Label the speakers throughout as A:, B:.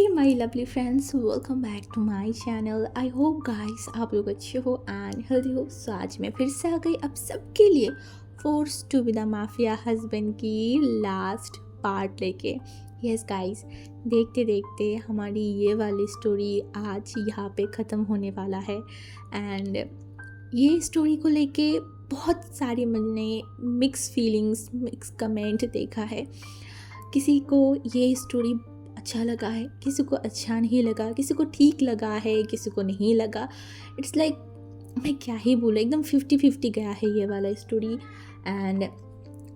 A: Hey my lovely friends, welcome back to my channel. I hope guys आप लोग अच्छे हो एंड हेल्दी हो। सो आज मैं फिर से आ गई आप सबके लिए force to be the mafia husband की लास्ट पार्ट लेके। यस गाइस, देखते देखते हमारी ये वाली स्टोरी आज यहाँ पे ख़त्म होने वाला है। एंड ये स्टोरी को लेके बहुत सारी मैंने मिक्स फीलिंग्स, मिक्स कमेंट देखा है। किसी को ये स्टोरी अच्छा लगा है, किसी को अच्छा नहीं लगा, किसी को ठीक लगा है, किसी को नहीं लगा। इट्स लाइक मैं क्या ही बोलूँ, एकदम 50-50 गया है ये वाला स्टोरी। एंड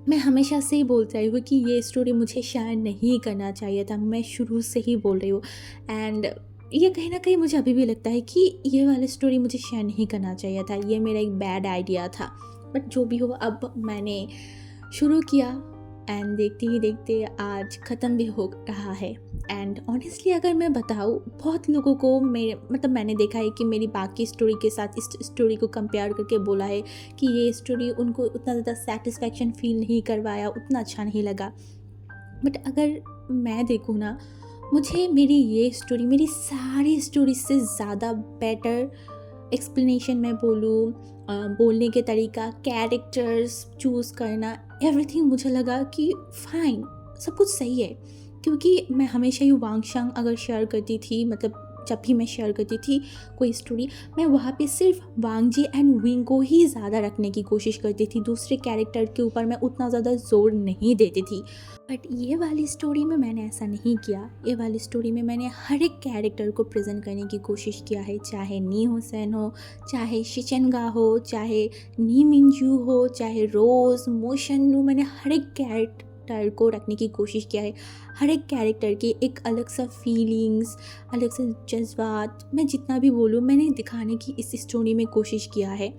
A: मैं हमेशा से ही बोलती आई हूँ कि ये स्टोरी मुझे शेयर नहीं करना चाहिए था, मैं शुरू से ही बोल रही हूँ। एंड ये कहीं ना कहीं मुझे अभी भी लगता है कि ये वाली स्टोरी मुझे शेयर नहीं करना चाहिए था, ये मेरा एक बैड आइडिया था। बट जो भी हो, अब मैंने शुरू किया एंड देखते ही देखते आज ख़त्म भी हो रहा है। एंड ऑनेस्टली अगर मैं बताऊँ, बहुत लोगों को मैंने देखा है कि मेरी बाकी स्टोरी के साथ इस स्टोरी को कंपेयर करके बोला है कि ये स्टोरी उनको उतना ज़्यादा सेटिस्फैक्शन फील नहीं करवाया, उतना अच्छा नहीं लगा। बट अगर मैं देखूँ ना, मुझे मेरी ये स्टोरी मेरी सारी स्टोरी से ज़्यादा बेटर एक्सप्लेनेशन मैं बोलूँ, बोलने के तरीका, कैरेक्टर्स चूज़ करना, एवरीथिंग मुझे लगा कि फ़ाइन, सब कुछ सही है। क्योंकि मैं हमेशा ही वांगशांग अगर शेयर करती थी, मतलब जब भी मैं शेयर करती थी कोई स्टोरी, मैं वहाँ पे सिर्फ वांगजी एंड विंग को ही ज़्यादा रखने की कोशिश करती थी, दूसरे कैरेक्टर के ऊपर मैं उतना ज़्यादा जोर नहीं देती थी। बट ये वाली स्टोरी में मैंने ऐसा नहीं किया। ये वाली स्टोरी में मैंने हर एक कैरेक्टर को प्रेजेंट करने की कोशिश किया है, चाहे नी हुसैन हो, चाहे शिचनगा हो, चाहे नी मिंजू हो, चाहे रोज़ मोशनू, मैंने हर एक कैरेक्टर को रखने की कोशिश किया है। हर एक कैरेक्टर की एक अलग सा फीलिंग्स, अलग से जज्बात, मैं जितना भी बोलूँ मैंने दिखाने की इस स्टोरी में कोशिश किया है।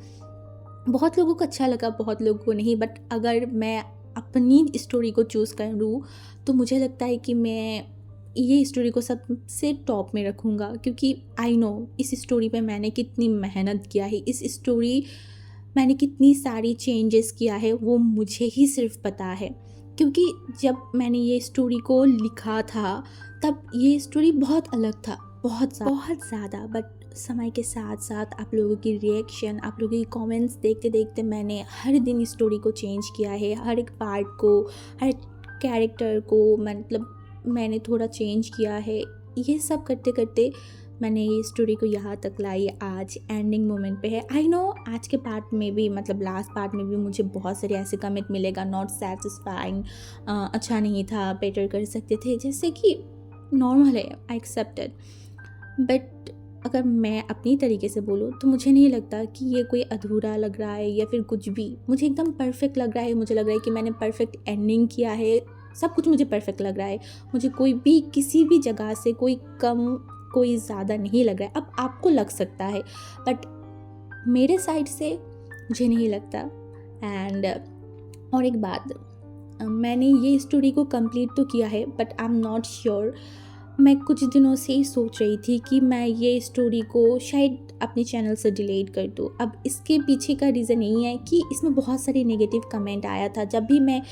A: बहुत लोगों को अच्छा लगा, बहुत लोगों को नहीं। बट अगर मैं अपनी स्टोरी को चूज़ करूँ तो मुझे लगता है कि मैं ये स्टोरी को सबसे टॉप में रखूँगा, क्योंकि आई नो इस स्टोरी पे मैंने कितनी मेहनत किया है, इस स्टोरी मैंने कितनी सारी चेंजेस किया है, वो मुझे ही सिर्फ पता है। क्योंकि जब मैंने ये स्टोरी को लिखा था तब ये स्टोरी बहुत अलग था, बहुत ज़्यादा। बट समय के साथ साथ आप लोगों की रिएक्शन, आप लोगों की कमेंट्स देखते देखते मैंने हर दिन स्टोरी को चेंज किया है, हर एक पार्ट को, हर एक कैरेक्टर को मतलब मैंने थोड़ा चेंज किया है। ये सब करते करते मैंने ये स्टोरी को यहाँ तक लाई, आज एंडिंग मोमेंट पे है। आई नो आज के पार्ट में भी, मतलब लास्ट पार्ट में भी मुझे बहुत सारे ऐसे कमेंट मिलेगा, नॉट सेटिस्फाइंग, अच्छा नहीं था, बेटर कर सकते थे, जैसे कि नॉर्मल है, आई एक्सेप्टेड। बट अगर मैं अपनी तरीके से बोलूँ तो मुझे नहीं लगता कि ये कोई अधूरा लग रहा है या फिर कुछ भी, मुझे एकदम परफेक्ट लग रहा है। मुझे लग रहा है कि मैंने परफेक्ट एंडिंग किया है, सब कुछ मुझे परफेक्ट लग रहा है। मुझे कोई भी किसी भी जगह से कोई कम, कोई ज़्यादा नहीं लग रहा है। अब आपको लग सकता है बट मेरे साइड से मुझे नहीं लगता। एंड और एक बात, मैंने ये स्टोरी को कंप्लीट तो किया है but I am not sure. मैं कुछ दिनों से ही सोच रही थी कि मैं ये स्टोरी को शायद अपने चैनल से डिलीट कर दूँ। अब इसके पीछे का रीज़न यही है कि इसमें बहुत सारे नेगेटिव कमेंट आया था। जब भी मैं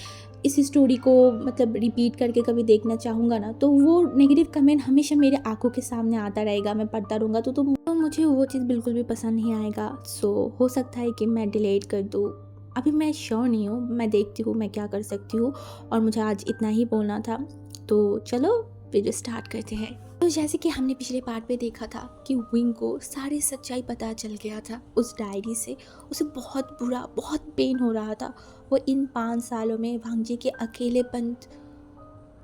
A: इस स्टोरी को मतलब रिपीट करके कभी देखना चाहूँगा ना, तो वो नेगेटिव कमेंट हमेशा मेरे आंखों के सामने आता रहेगा, मैं पढ़ता रहूँगा तो मुझे वो चीज़ बिल्कुल भी पसंद नहीं आएगा। सो हो सकता है कि मैं डिलीट कर दूँ, अभी मैं श्योर नहीं हूँ, मैं देखती हूँ मैं क्या कर सकती हूँ। और मुझे आज इतना ही बोलना था, तो चलो वीडियो स्टार्ट करते हैं। तो जैसे कि हमने पिछले पार्ट में देखा था कि विंग को सारी सच्चाई पता चल गया था उस डायरी से। उसे बहुत बुरा, बहुत पेन हो रहा था। वो इन 5 सालों में वांगजी के अकेलेपन,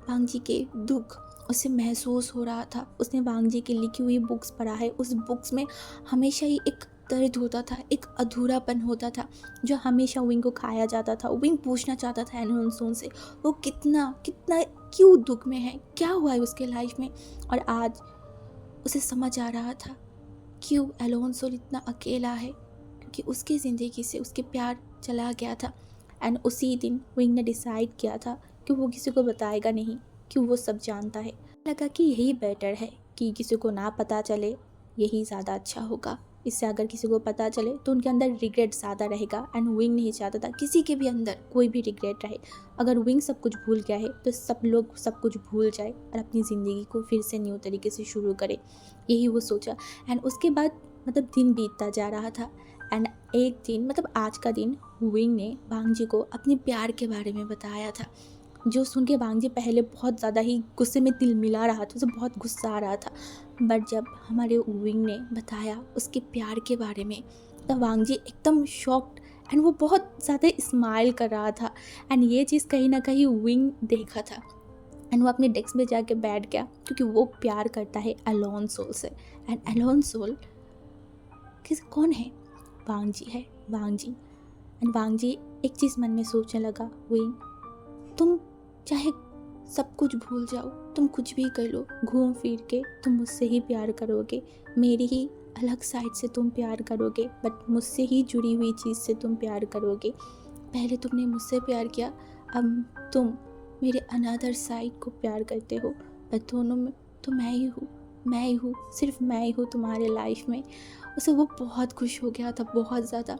A: वांगजी के दुख उसे महसूस हो रहा था। उसने वांगजी की लिखी हुई बुक्स पढ़ा है, उस बुक्स में हमेशा ही एक दर्द होता था, एक अधूरापन होता था जो हमेशा विंग को खाया जाता था। विंग पूछना चाहता था एनोन से वो कितना कितना क्यों दुख में है, क्या हुआ है उसके लाइफ में। और आज उसे समझ आ रहा था क्यों एलोन्सो इतना अकेला है, क्योंकि उसकी ज़िंदगी से उसके प्यार चला गया था। एंड उसी दिन विंग ने डिसाइड किया था कि वो किसी को बताएगा नहीं, क्यों वो सब जानता है। लगा कि यही बेटर है कि किसी को ना पता चले, यही ज़्यादा अच्छा होगा। इससे अगर किसी को पता चले तो उनके अंदर रिग्रेट ज़्यादा रहेगा। एंड विंग नहीं चाहता था किसी के भी अंदर कोई भी रिग्रेट रहे। अगर विंग सब कुछ भूल गया है तो सब लोग सब कुछ भूल जाए और अपनी ज़िंदगी को फिर से न्यू तरीके से शुरू करे, यही वो सोचा। एंड उसके बाद मतलब दिन बीतता जा रहा था। एंड एक दिन मतलब आज का दिन विंग ने वांग जी को अपने प्यार के बारे में बताया था, जो सुन के वांग जी पहले बहुत ज़्यादा ही गुस्से में तिल मिला रहा था, उसे बहुत गुस्सा आ रहा था। बट जब हमारे विंग ने बताया उसके प्यार के बारे में तब वांग जी एकदम शॉक्ड एंड वो बहुत ज़्यादा स्माइल कर रहा था। एंड ये चीज़ कहीं ना कहीं विंग देखा था एंड वो अपने डेस्क में जाके बैठ गया, क्योंकि वो प्यार करता है अलोन सोल से। एंड अलोन सोल कौन है? वांग जी है, वांग जी। एंड वांग जी एक चीज़ मन में सोचने लगा, विंग तुम चाहे सब कुछ भूल जाओ, तुम कुछ भी कर लो, घूम फिर के तुम मुझसे ही प्यार करोगे, मेरी ही अलग साइड से तुम प्यार करोगे, बट मुझसे ही जुड़ी हुई चीज़ से तुम प्यार करोगे। पहले तुमने मुझसे प्यार किया, अब तुम मेरे अनदर साइड को प्यार करते हो, बट दोनों में तो मैं ही हूँ, मैं ही हूँ, सिर्फ मैं ही हूँ तुम्हारे लाइफ में। उसे वो बहुत खुश हो गया था, बहुत ज़्यादा।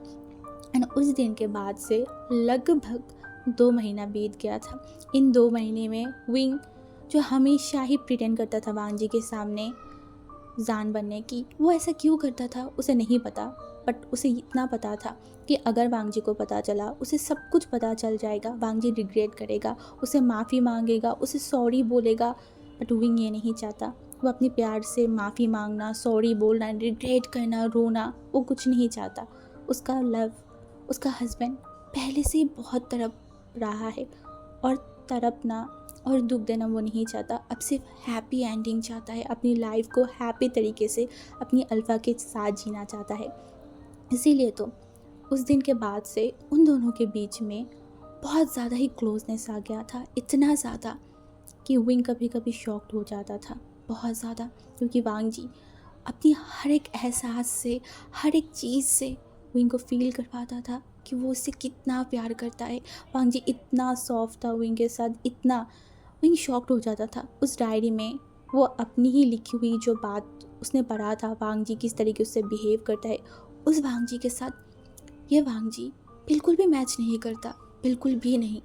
A: एंड उस दिन के बाद से लगभग 2 महीना बीत गया था। इन 2 महीने में विंग जो हमेशा ही प्रिटेंड करता था वांग जी के सामने जान बनने की, वो ऐसा क्यों करता था उसे नहीं पता। बट उसे इतना पता था कि अगर वांग जी को पता चला, उसे सब कुछ पता चल जाएगा, वांग जी रिग्रेट करेगा, उसे माफ़ी मांगेगा, उसे सॉरी बोलेगा। बट विंग ये नहीं चाहता। वो अपने प्यार से माफ़ी मांगना, सॉरी बोलना, रिग्रेट करना, रोना, वो कुछ नहीं चाहता। उसका लव, उसका हस्बैंड पहले से ही बहुत तड़प रहा है और तड़पना और दुख देना वो नहीं चाहता। अब सिर्फ हैप्पी एंडिंग चाहता है, अपनी लाइफ को हैप्पी तरीके से अपनी अल्फा के साथ जीना चाहता है। इसीलिए तो उस दिन के बाद से उन दोनों के बीच में बहुत ज़्यादा ही क्लोजनेस आ गया था, इतना ज़्यादा कि विंग कभी कभी शॉक्ड हो जाता था, बहुत ज़्यादा। क्योंकि वांग जी अपनी हर एक एहसास से, हर एक चीज़ से विंग को फील कर पाता था कि वो उससे कितना प्यार करता है। वांग जी इतना सॉफ्ट था विंग के साथ, इतना। विंग शॉक्ड हो जाता था। उस डायरी में वो अपनी ही लिखी हुई जो बात उसने पढ़ा था, वांग जी किस तरीके से बिहेव करता है, उस वांग जी के साथ ये वांग जी बिल्कुल भी मैच नहीं करता, बिल्कुल भी नहीं।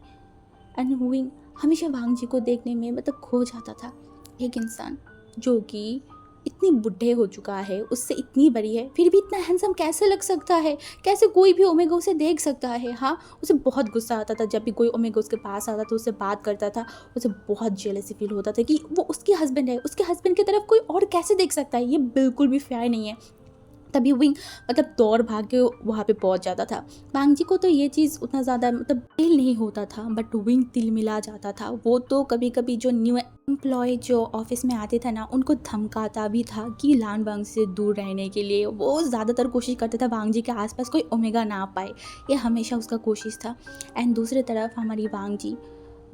A: एंड विंग हमेशा वांग जी को देखने में मतलब खो जाता था। एक इंसान जो कि इतनी बुढ़े हो चुका है, उससे इतनी बड़ी है, फिर भी इतना हैंडसम कैसे लग सकता है? कैसे कोई भी ओमेगा उसे देख सकता है? हाँ, उसे बहुत गुस्सा आता था जब भी कोई ओमेगा उसके पास आता था, उससे बात करता था, उसे बहुत जेलसी फील होता था कि वो उसकी हस्बैंड है, उसके हस्बैंड की तरफ कोई और कैसे देख सकता है? ये बिल्कुल भी फेयर नहीं है। तभी विंग मतलब दौड़ भाग के वहाँ पे पहुँच जाता था। वांग जी को तो ये चीज़ उतना ज़्यादा मतलब फील नहीं होता था, बट विंग तिल मिला जाता था। वो तो कभी कभी जो न्यू एम्प्लॉय जो ऑफिस में आते थे ना, उनको धमकाता भी था कि लान वांग से दूर रहने के लिए। वो ज़्यादातर कोशिश करता था वांग जी के आसपास कोई ओमेगा ना पाए, ये हमेशा उसका कोशिश था। एंड दूसरी तरफ हमारी वांग जी,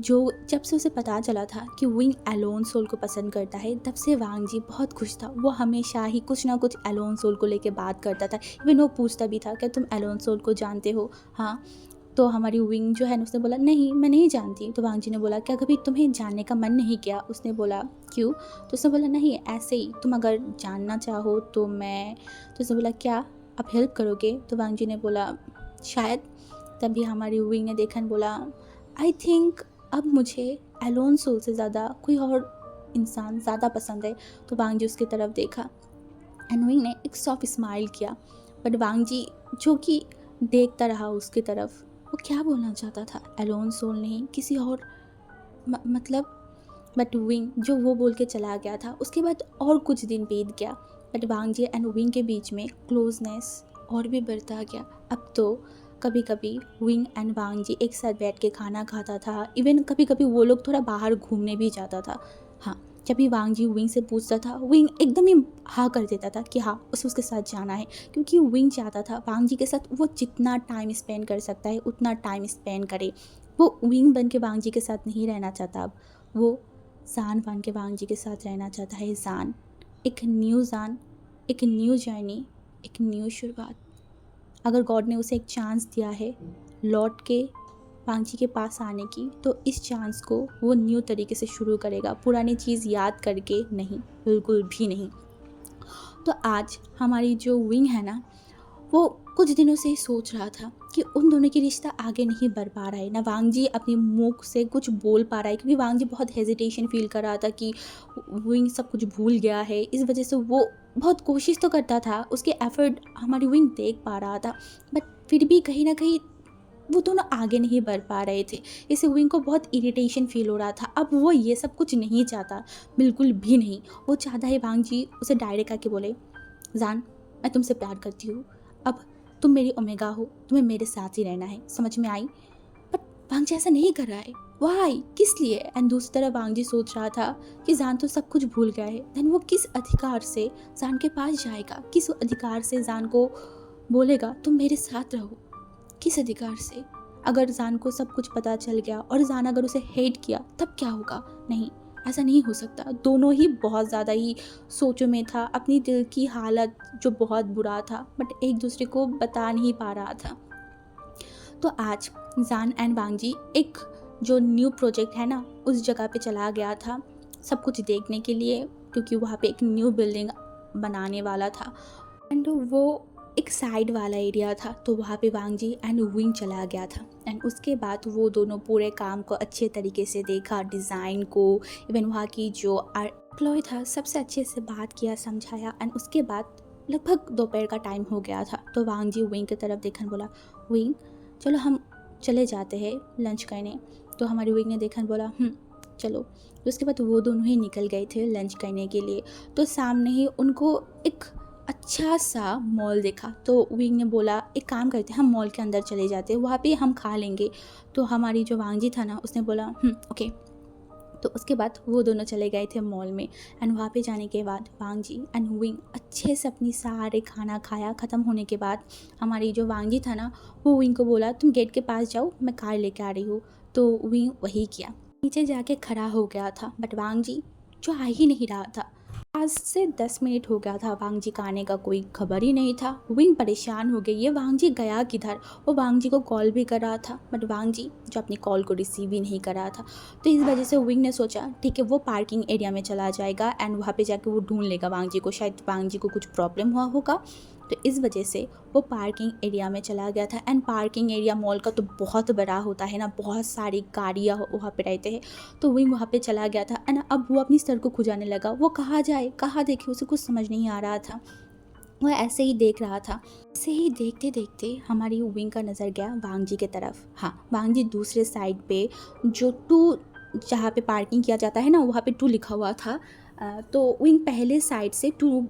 A: जो जब से उसे पता चला था कि विंग अलोन सोल को पसंद करता है, तब से वांग जी बहुत खुश था। वो हमेशा ही कुछ ना कुछ अलोन सोल को लेके बात करता था। इवन वो पूछता भी था क्या तुम अलोन सोल को जानते हो? हाँ। तो हमारी विंग जो है उसने बोला नहीं, मैं नहीं जानती। तो वांग जी ने बोला क्या कभी तुम्हें जानने का मन नहीं किया? उसने बोला क्यों? तो उसने बोला नहीं, ऐसे ही, तुम अगर जानना चाहो तो मैं। तो उसने बोला क्या आप हेल्प करोगे? तो वांग जी ने बोला शायद। तभी हमारी विंग ने देखा बोला आई थिंक अब मुझे एलोन सोल से ज़्यादा कोई और इंसान ज़्यादा पसंद है। तो वांग जी उसकी तरफ देखा एंड विंग ने एक सॉफ्ट स्माइल किया। बट वांग जी जो कि देखता रहा उसकी तरफ, वो क्या बोलना चाहता था? एलोन सोल नहीं, किसी और मतलब। बट विंग जो वो बोल के चला गया था, उसके बाद और कुछ दिन बीत गया। But Wang ji and Wing के बीच में क्लोजनेस और भी बढ़ता गया। अब तो कभी कभी विंग एंड वांग जी एक साथ बैठ के खाना खाता था। इवन कभी कभी वो लोग थोड़ा बाहर घूमने भी जाता था। हाँ, जब भी वांग जी विंग से पूछता था, विंग एकदम ही हाँ कर देता था कि हाँ उसे उसके साथ जाना है। क्योंकि विंग चाहता था वांग जी के साथ वो जितना टाइम स्पेंड कर सकता है उतना टाइम स्पेंड करे। वो विंग बन के वांग जी के साथ नहीं रहना चाहता, अब वो जान बन के वांग जी के साथ रहना चाहता है। जान, एक न्यू जर्नी, एक न्यू शुरुआत। अगर गॉड ने उसे एक चांस दिया है लौट के वांग जी के पास आने की, तो इस चांस को वो न्यू तरीके से शुरू करेगा, पुरानी चीज़ याद करके नहीं, बिल्कुल भी नहीं। तो आज हमारी जो विंग है ना, वो कुछ दिनों से ही सोच रहा था कि उन दोनों की रिश्ता आगे नहीं बढ़ पा रहा है ना। वांग जी अपनी मुख से कुछ बोल पा रहा है, क्योंकि वांग जी बहुत हेजिटेशन फील कर रहा था कि विंग सब कुछ भूल गया है। इस वजह से वो बहुत कोशिश तो करता था, उसके एफर्ट हमारी विंग देख पा रहा था, बट फिर भी कहीं ना कहीं वो दोनों आगे नहीं बढ़ पा रहे थे। इससे विंग को बहुत इरिटेशन फील हो रहा था। अब वो ये सब कुछ नहीं चाहता, बिल्कुल भी नहीं। वो चाहता है वांग जी उसे डायरेक्ट आके बोले, जान मैं तुमसे प्यार करती हूँ, अब तुम मेरी ओमेगा हो, तुम्हें मेरे साथ ही रहना है, समझ में आई? बट वांग जी ऐसा नहीं कर रहा है। वाई, किस लिए? एंड दूसरी तरफ वांग जी सोच रहा था कि जान तो सब कुछ भूल गया है, देन वो किस अधिकार से जान के पास जाएगा, किस अधिकार से जान को बोलेगा तुम मेरे साथ रहो, किस अधिकार से? अगर जान को सब कुछ पता चल गया और जान अगर उसे हेट किया तब क्या होगा? नहीं, ऐसा नहीं हो सकता। दोनों ही बहुत ज़्यादा ही सोचों में था, अपनी दिल की हालत जो बहुत बुरा था, बट एक दूसरे को बता नहीं पा रहा था। तो आज जान एंड वांग जी एक जो न्यू प्रोजेक्ट है ना, उस जगह पे चला गया था सब कुछ देखने के लिए, क्योंकि वहाँ पे एक न्यू बिल्डिंग बनाने वाला था एंड वो एक साइड वाला एरिया था। तो वहाँ पे वांग जी एंड विंग चला गया था एंड उसके बाद वो दोनों पूरे काम को अच्छे तरीके से देखा, डिज़ाइन को, इवन वहाँ की जो एम्प्लॉय था सबसे अच्छे से बात किया, समझाया। एंड उसके बाद लगभग दोपहर का टाइम हो गया था। तो वांग जी विंग की तरफ देखकर बोला, विंग चलो हम चले जाते हैं लंच करने। तो हमारी विंग ने देखकर बोला चलो। तो उसके बाद वो दोनों ही निकल गए थे लंच करने के लिए। तो सामने ही उनको एक अच्छा सा मॉल देखा। तो विंग ने बोला एक काम करते हैं, हम मॉल के अंदर चले जाते हैं, वहाँ पे हम खा लेंगे। तो हमारी जो वांग जी था ना, उसने बोला ओके। तो उसके बाद वो दोनों चले गए थे मॉल में एंड वहाँ पे जाने के बाद वांग जी एंड विंग अच्छे से अपनी सारे खाना खाया। ख़त्म होने के बाद हमारी जो वांग जी था ना, वो विंग को बोला तुम गेट के पास जाओ, मैं कार लेके आ रही हूँ। तो विंग वही किया, नीचे जाके खड़ा हो गया था। बट वांग जी जो आ ही नहीं रहा था। आज से 10 मिनट हो गया था, वांग जी का आने का कोई खबर ही नहीं था। विंग परेशान हो गई, ये वांग जी गया किधर? वो वांग जी को कॉल भी कर रहा था, बट वांग जी जो अपनी कॉल को रिसीव ही नहीं कर रहा था। तो इस वजह से विंग ने सोचा ठीक है वो पार्किंग एरिया में चला जाएगा एंड वहाँ पे जाके वो ढूंढ लेगा वांग जी को, शायद वांग जी को कुछ प्रॉब्लम हुआ होगा। तो इस वजह से वो पार्किंग एरिया में चला गया था। एंड पार्किंग एरिया मॉल का तो बहुत बड़ा होता है ना, बहुत सारी गाड़ियाँ वहाँ पे रहते हैं। तो विंग वहाँ पे चला गया था एंड अब वो अपनी सर को खुजाने लगा, वो कहाँ जाए कहाँ देखे, उसे कुछ समझ नहीं आ रहा था। वो ऐसे ही देख रहा था। ऐसे ही देखते देखते हमारी विंग का नज़र गया वांग जी की तरफ। हाँ, वांग जी दूसरे साइड पे जो टू, जहाँ पे पार्किंग किया जाता है ना, वहाँ पे टू लिखा हुआ था। तो विंग पहले साइड से टू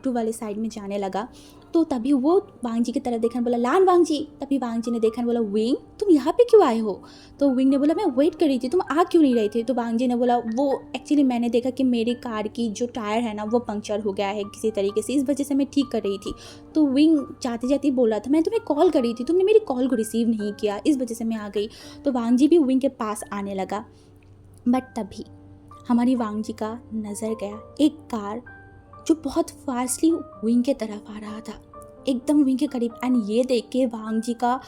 A: वाले साइड में जाने लगा। तो तभी वो वांग जी की तरफ देखकर बोला, लान वांग जी। तभी वांग जी ने देखकर बोला, विंग तुम यहाँ पे क्यों आए हो? तो विंग ने बोला मैं वेट कर रही थी, तुम आ क्यों नहीं रही थी? तो वांग जी ने बोला वो एक्चुअली मैंने देखा कि मेरी कार की जो टायर है ना, वो पंक्चर हो गया है किसी तरीके से, इस वजह से मैं ठीक कर रही थी। तो विंग जाते जाते बोल रहा था मैं तुम्हें कॉल कर रही थी, तुमने मेरी कॉल को रिसीव नहीं किया, इस वजह से मैं आ गई। तो वांग जी भी विंग के पास आने लगा। बट तभी हमारी वांग जी का नज़र गया एक कार जो बहुत फास्टली विंग के तरफ आ रहा था, एकदम विंग के करीब। एंड ये देख के वांग जी का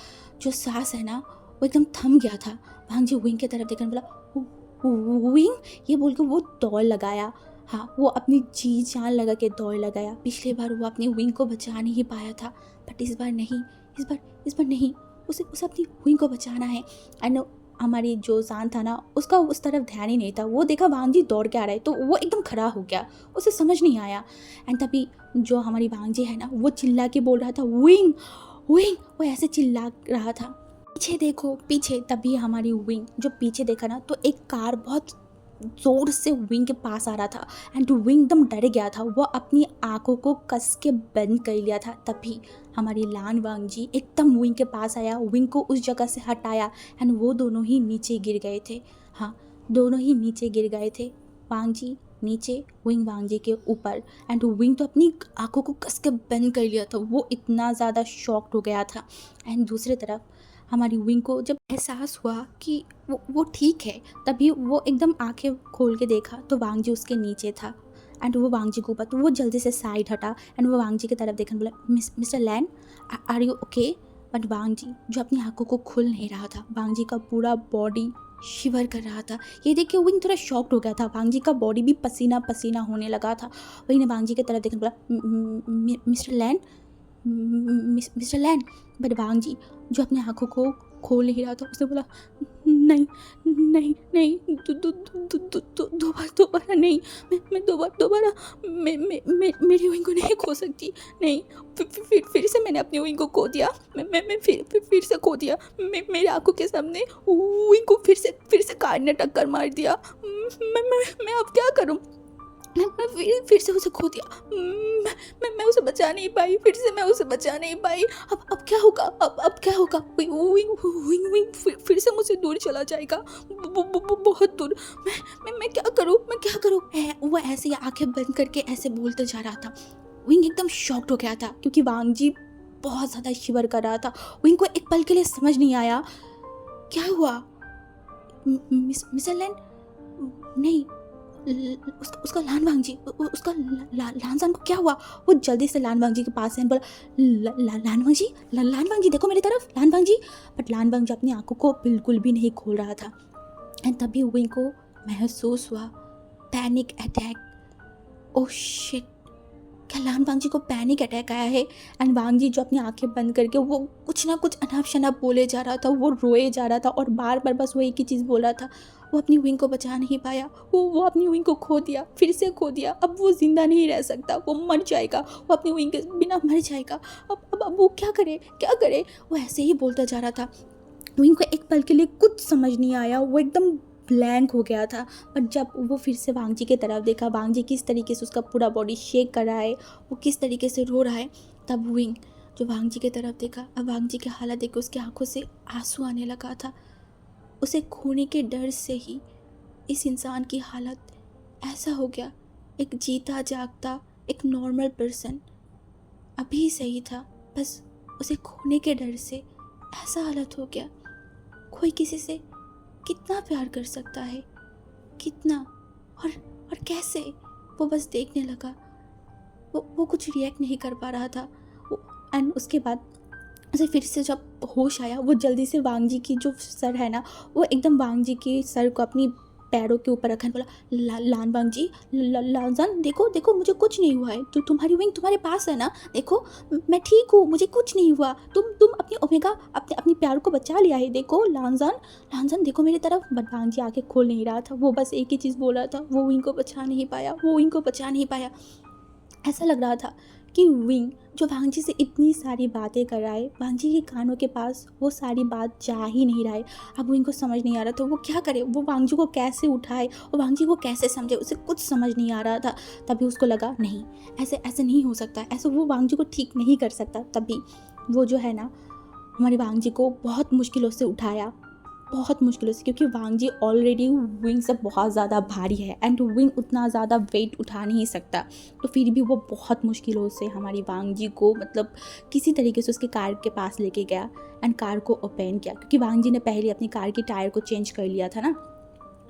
A: जो सांस है ना, वो एकदम थम गया था। वांग जी विंग के तरफ देखकर बोला, विंग, ये बोल के वो दौड़ लगाया। हाँ, वो अपनी जी जान लगा के दौड़ लगाया। पिछले बार वो अपनी विंग को बचा नहीं पाया था, बट इस बार नहीं, इस बार नहीं, उसे अपनी विंग को बचाना है। एंड हमारी जो जान था ना, उसका उस तरफ ध्यान ही नहीं था। वो देखा वांग जी दौड़ के आ रहा है तो वो एकदम खड़ा हो गया, उसे समझ नहीं आया। एंड तभी जो हमारी वांग जी है ना, वो चिल्ला के बोल रहा था, विंग विंग, वो ऐसे चिल्ला रहा था, पीछे देखो पीछे। तभी हमारी विंग जो पीछे देखा ना, तो एक कार बहुत जोर से विंग के पास आ रहा था एंड विंग एकदम डर गया था। वो अपनी आंखों को कस के बंद कर लिया था। तभी हमारी लान वांग जी एकदम विंग के पास आया, विंग को उस जगह से हटाया एंड वो दोनों ही नीचे गिर गए थे। हाँ, दोनों ही नीचे गिर गए थे, वांग जी नीचे, विंग वांग जी के ऊपर। एंड विंग तो अपनी आंखों को कस के बंद कर लिया था, वो इतना ज़्यादा शॉक्ड हो गया था। एंड दूसरी तरफ हमारी विंग को जब एहसास हुआ कि वो ठीक है, तभी वो एकदम आंखें खोल के देखा तो वांग जी उसके नीचे था एंड वो वांग जी के ऊपर। तो वो जल्दी से साइड हटा एंड वो वांग जी की तरफ देखने बोला, mister Lan, are you okay? But Wang ji जो अपनी आंखों को खुल नहीं रहा था, वांग जी का पूरा बॉडी शिवर कर रहा था। ये देख के विंग थोड़ा शॉक्ड हो गया था। वांग जी का बॉडी भी पसीना पसीना होने लगा था। विंग ने वांग जी की तरफ देखकर बोला, mister Lan, mister Lan. But Wang ji जो अपनी आंखों को खोल नहीं रहा था, उसने बोला, नहीं नहीं नहीं, दोबारा नहीं, मैं दोबारा मेरी विंग को नहीं खो सकती, नहीं। फिर से मैंने अपनी विंग को खो दिया। मैं फिर से खो दिया। मेरे आंखों के सामने विंग को फिर से कार ने टक्कर मार दिया। मैं अब क्या करूं? मैं फिर से उसे खो दिया। मैं उसे बचा नहीं पाई। फिर से मैं उसे बचा नहीं पाई। अब क्या होगा? अब क्या होगा? विंग फिर से मुझसे दूर चला जाएगा, बहुत दूर। मैं क्या करूं? वो ऐसे ही आंखें बंद करके ऐसे बोलते जा रहा था। विंग एकदम शॉक्ड हो गया था क्योंकि वांग जी बहुत ज़्यादा शिवर कर रहा था। विंग को एक पल के लिए समझ नहीं आया क्या हुआ। मिस्टर लैन, नहीं, उसका लान वांग जी, उसका लानजान को क्या हुआ? वो जल्दी से लान वांग जी के पास है, बोला, लान वांग जी देखो मेरी तरफ, लान वांग जी। बट लान वांग जी अपनी आंखों को बिल्कुल भी नहीं खोल रहा था। एंड तभी विंग को महसूस हुआ पैनिक अटैक। ओह शिट, क्या लान वांग जी को पैनिक अटैक आया है? एंड वांग जी जो अपनी आंखें बंद करके वो कुछ ना कुछ अनाप शनाप बोले जा रहा था, वो रोए जा रहा था और बार बार बस वो एक ही चीज़ बोल रहा था। वो अपनी विंग को बचा नहीं पाया। वो अपनी विंग को खो दिया, फिर से खो दिया। अब वो जिंदा नहीं रह सकता, वो मर जाएगा, वो अपनी विंग के बिना मर जाएगा। अब वो क्या करे? वो ऐसे ही बोलता जा रहा था। विंग को एक पल के लिए कुछ समझ नहीं आया, वो एकदम ब्लैंक हो गया था। बट जब वो फिर से वांग जी की तरफ देखा, वांग जी किस तरीके से उसका पूरा बॉडी शेक कर रहा है, वो किस तरीके से रो रहा है, तब विंग जो वांग जी की तरफ देखा, अब वांग जी की हालत देख के उसकी आंखों से आंसू आने लगा था। उसे खोने के डर से ही इस इंसान की हालत ऐसा हो गया। एक जीता जागता एक नॉर्मल पर्सन अभी सही था, बस उसे खोने के डर से ऐसा हालत हो गया। कोई किसी से कितना प्यार कर सकता है, कितना, और कैसे? वो बस देखने लगा। वो कुछ रिएक्ट नहीं कर पा रहा था। एंड उसके बाद उसे फिर से जब होश आया, वो जल्दी से वांग जी की जो सर है ना, वो एकदम वांग जी के सर को अपनी पैरों के ऊपर रखा, बोला, लान वांग जी, लानजान देखो मुझे कुछ नहीं हुआ है। तुम्हारी विंग तुम्हारे पास है ना, देखो मैं ठीक हूँ, मुझे कुछ नहीं हुआ। तुम अपनी ओमेगा अपनी प्यार को बचा लिया है, देखो लानजान देखो मेरी तरफ। बट वांग जी आके खोल नहीं रहा था। वो बस एक ही चीज़ बोल रहा था, वो विंग को बचा नहीं पाया। ऐसा लग रहा था कि विंग जो वांग जी से इतनी सारी बातें कर रहा है, वांग जी के कानों के पास वो सारी बात जा ही नहीं रहा है। अब विंग को समझ नहीं आ रहा था वो क्या करे, वो वांग जी को कैसे उठाए और वांग जी को कैसे समझे, उसे कुछ समझ नहीं आ रहा था। तभी उसको लगा, नहीं, ऐसे नहीं हो सकता, ऐसे वो वांग जी को ठीक नहीं कर सकता। तभी वो जो है ना, हमारे वांग जी को बहुत मुश्किलों से उठाया, बहुत मुश्किलों से, क्योंकि वांग जी ऑलरेडी विंग से बहुत ज़्यादा भारी है एंड विंग उतना ज़्यादा वेट उठा नहीं सकता। तो फिर भी वो बहुत मुश्किलों से हमारी वांग जी को मतलब किसी तरीके से उसके कार के पास लेके गया एंड कार को ओपन किया, क्योंकि वांग जी ने पहले अपनी कार की टायर को चेंज कर लिया था ना।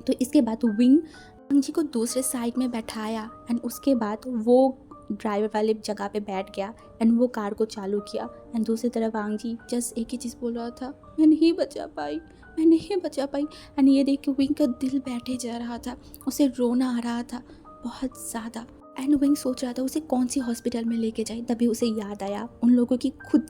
A: तो इसके बाद विंग वांग जी को दूसरे साइड में बैठाया एंड उसके बाद वो ड्राइवर वाले जगह पे बैठ गया एंड वो कार को चालू किया। एंड दूसरी तरफ वांग जी जस्ट एक ही चीज़ बोल रहा था, मैं नहीं बचा पाई। एंड ये देख के विंग का दिल बैठे जा रहा था, उसे रोना आ रहा था बहुत ज़्यादा। एंड विंग सोच रहा था उसे कौन सी हॉस्पिटल में लेके जाए। तभी उसे याद आया उन लोगों की खुद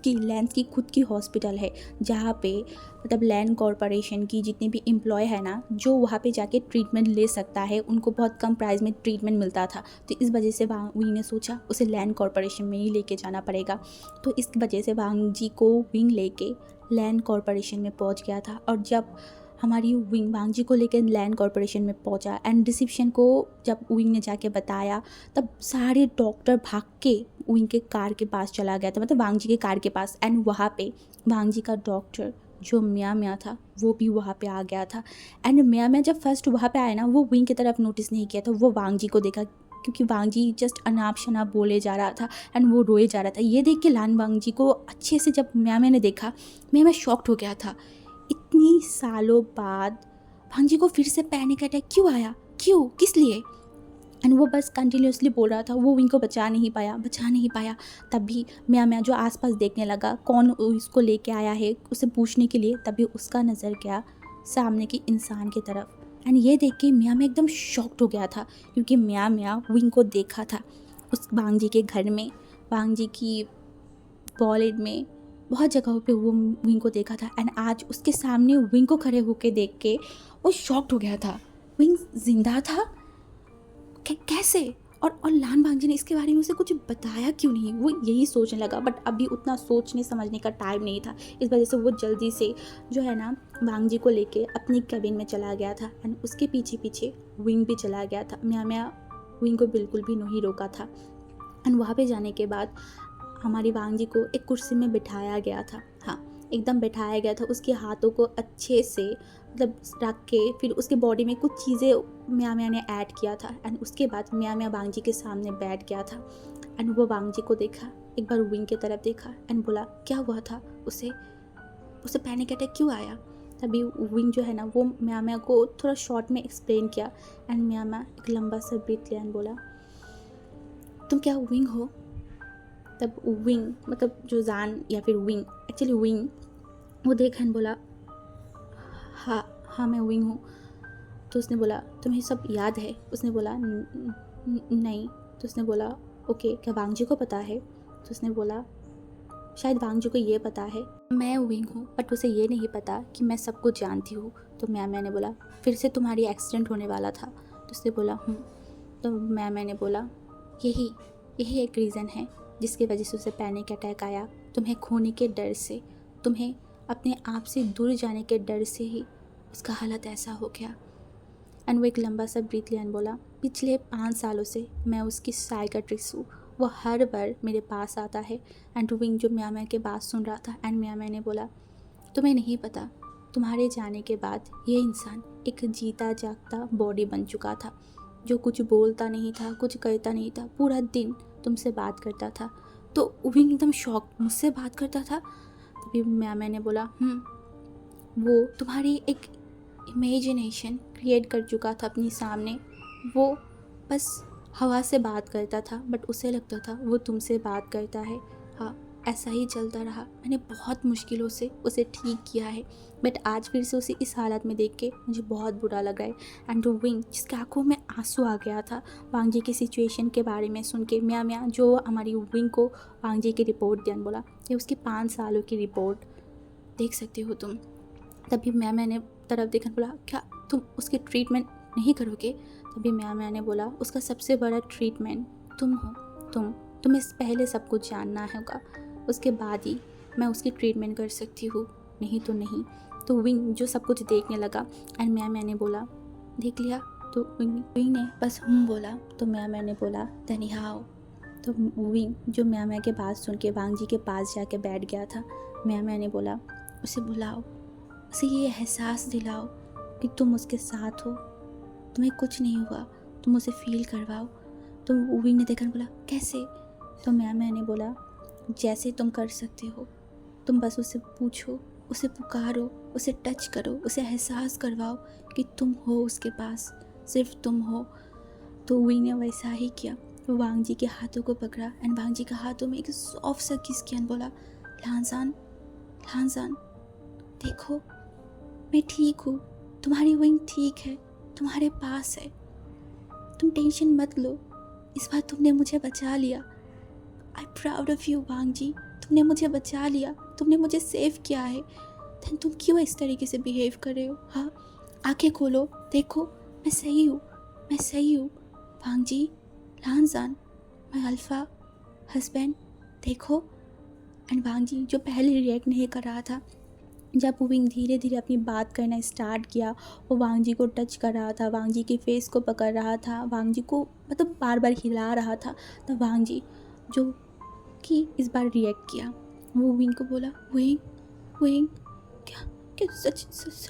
A: की हॉस्पिटल है, जहाँ पे मतलब लैंड कॉरपोरेशन की जितने भी एम्प्लॉय है ना, जो वहाँ पे जाके ट्रीटमेंट ले सकता है, उनको बहुत कम प्राइस में ट्रीटमेंट मिलता था। तो इस वजह से विंग ने सोचा उसे लैंड कॉरपोरेशन में ही लेके जाना पड़ेगा। तो इस वजह से वांग जी को विंग लेके लैंड कॉरपोरेशन में पहुँच गया था। और जब हमारी विंग वांग जी को लेकर लैंड कॉरपोरेशन में पहुंचा एंड रिसेप्शन को जब विंग ने जाके बताया, तब सारे डॉक्टर भाग के विंग के कार के पास चला गया था, मतलब वांग जी के कार के पास। एंड वहाँ पे वांग जी का डॉक्टर जो म्या था वो भी वहाँ पे आ गया था। एंड म्या जब फर्स्ट वहाँ पे आया ना, वो विंग की तरफ नोटिस नहीं किया था, वो वांग जी को देखा, क्योंकि वांग जी जस्ट अनाप शनाप बोले जा रहा था एंड वो रोए जा रहा था। ये देख के लान वांग जी को अच्छे से जब म्या ने देखा, मैं शॉक्ड हो गया था। इतनी सालों बाद वांग जी को फिर से पैनिक अटैक क्यों आया, क्यों, किस लिए? एंड वो बस कंटिन्यूसली बोल रहा था वो विंग को बचा नहीं पाया। तभी म्या जो आसपास देखने लगा कौन उसको लेके आया है उसे पूछने के लिए, तभी उसका नज़र गया सामने की इंसान की तरफ। एंड ये देख के मियाँ में एकदम शॉक्ड हो गया था, क्योंकि मियाँ विंग को देखा था उस वांग जी के घर में, वांग जी की बॉलेट में, बहुत जगहों पे वो विंग को देखा था। एंड आज उसके सामने विंग को खड़े होके देख के वो शॉक्ड हो गया था। विंग जिंदा था, कैसे? और लान बांग जी ने इसके बारे में उसे कुछ बताया क्यों नहीं? वो यही सोचने लगा, बट अभी उतना सोचने समझने का टाइम नहीं था। इस वजह से वो जल्दी से जो है ना बांग जी को लेके अपनी कैबिन में चला गया था। एंड उसके पीछे पीछे विंग भी चला गया था। मियाँ विंग को बिल्कुल भी नहीं रोका था। एंड वहाँ पे जाने के बाद हमारी बांग जी को एक कुर्सी में बिठाया गया था। हाँ, एकदम बैठाया गया था। उसके हाथों को अच्छे से मतलब रख के फिर उसके बॉडी में कुछ चीज़ें मियाँ ने ऐड किया था। एंड उसके बाद मियाँ बांग जी के सामने बैठ गया था। एंड वो बांग जी को देखा, एक बार विंग की तरफ देखा एंड बोला क्या हुआ था, उसे पैनिक अटैक क्यों आया? तभी विंग जो है ना वो मियाँ को थोड़ा शॉर्ट में एक्सप्लेन किया। एंड मियाँ एक लंबा सा ब्रीथ लिया एंड बोला तुम क्या विंग हो? तब विंग मतलब जो जान या फिर विंग, एक्चुअली विंग, वो देखा एंड बोला हाँ मैं विंग हूँ। तो उसने बोला तुम्हें सब याद है? उसने बोला नहीं। तो उसने बोला ओके, क्या वांग जी को पता है? तो उसने बोला शायद वांग जी को ये पता है मैं विंग हूँ, बट उसे ये नहीं पता कि मैं सब कुछ जानती हूँ। तो मैंने बोला फिर से तुम्हारी एक्सीडेंट होने वाला था? तो उसने बोला तो मैंने बोला यही एक रीज़न है जिसकी वजह से उसे पैनिक अटैक आया। तुम्हें खोने के डर से, तुम्हें अपने आप से दूर जाने के डर से ही उसका हालत ऐसा हो गया। एंड वो एक लंबा सा ब्रीथ लिया एंड बोला पिछले 5 सालों से मैं उसकी साइकेट्रिस्ट हूँ। वो हर बार मेरे पास आता है। एंड विंग जो मियाँ के बात सुन रहा था। एंड मियाँ ने बोला तुम्हें नहीं पता, तुम्हारे जाने के बाद ये इंसान एक जीता जागता बॉडी बन चुका था, जो कुछ बोलता नहीं था, कुछ करता नहीं था, पूरा दिन तुमसे बात करता था। तो विंग एकदम शॉक, मुझसे बात करता था? तभी मैंने बोला वो तुम्हारी एक इमेजिनेशन क्रिएट कर चुका था अपनी सामने। वो बस हवा से बात करता था, बट उसे लगता था वो तुमसे बात करता है। हाँ, ऐसा ही चलता रहा। मैंने बहुत मुश्किलों से उसे ठीक किया है, बट आज फिर से उसे इस हालत में देख के मुझे बहुत बुरा लगा है। एंड विंग जिसके आंखों में आंसू आ गया था वांग जी की सिचुएशन के बारे में सुन के, मियाँ जो हमारी विंग को वांग जी की रिपोर्ट दिया, बोला ये उसकी 5 सालों की रिपोर्ट देख सकते हो तुम। तभी मैंने तरफ देखा, बोला क्या तुम उसकी ट्रीटमेंट नहीं करोगे? तभी मैंने बोला उसका सबसे बड़ा ट्रीटमेंट तुम हो। तुम्हें पहले सब कुछ जानना होगा, उसके बाद ही मैं उसकी ट्रीटमेंट कर सकती हूँ, नहीं तो नहीं। तो विंग जो सब कुछ देखने लगा। एंड मैंने बोला देख लिया? तो विंग ने बस बोला। तो मैंने बोला धनिहाओ। तो विंग जो मियाँ के बात सुन के वांग जी के पास जाके बैठ गया था। मैंने बोला उसे बुलाओ, उसे ये एहसास दिलाओ कि तुम उसके साथ हो, तुम्हें कुछ नहीं हुआ, तुम उसे फील करवाओ। तो विंग ने देखा, बोला कैसे? तो मैंने बोला जैसे तुम कर सकते हो, तुम बस उसे पूछो, उसे पुकारो, उसे टच करो, उसे एहसास करवाओ कि तुम हो उसके पास, सिर्फ तुम हो। तो विंग ने वैसा ही किया। वो वांग जी के हाथों को पकड़ा एंड वांग जी के हाथों में एक सॉफ्ट सा किस किया, बोला लानजान देखो मैं ठीक हूँ, तुम्हारी विंग ठीक है, तुम्हारे पास है, तुम टेंशन मत लो, इस बार तुमने मुझे बचा लिया। आई प्राउड ऑफ यू वांग जी, तुमने मुझे बचा लिया, तुमने मुझे सेव किया है। देन तुम क्यों इस तरीके से बिहेव कर रहे हो? हाँ, आंखें खोलो, देखो मैं सही हूँ वांग जी, लानजान, मैं अल्फ़ा हस्बैंड, देखो। एंड वांग जी जो पहले रिएक्ट नहीं कर रहा था, जब विंग धीरे धीरे अपनी बात करना स्टार्ट किया, वो वांग जी को टच कर रहा था, वांग जी के फेस को पकड़ रहा था, वांग जी को मतलब बार बार हिला रहा था। तो वांग जी जो कि इस बार रिएक्ट किया, वो विंग को बोला विंग क्या क्या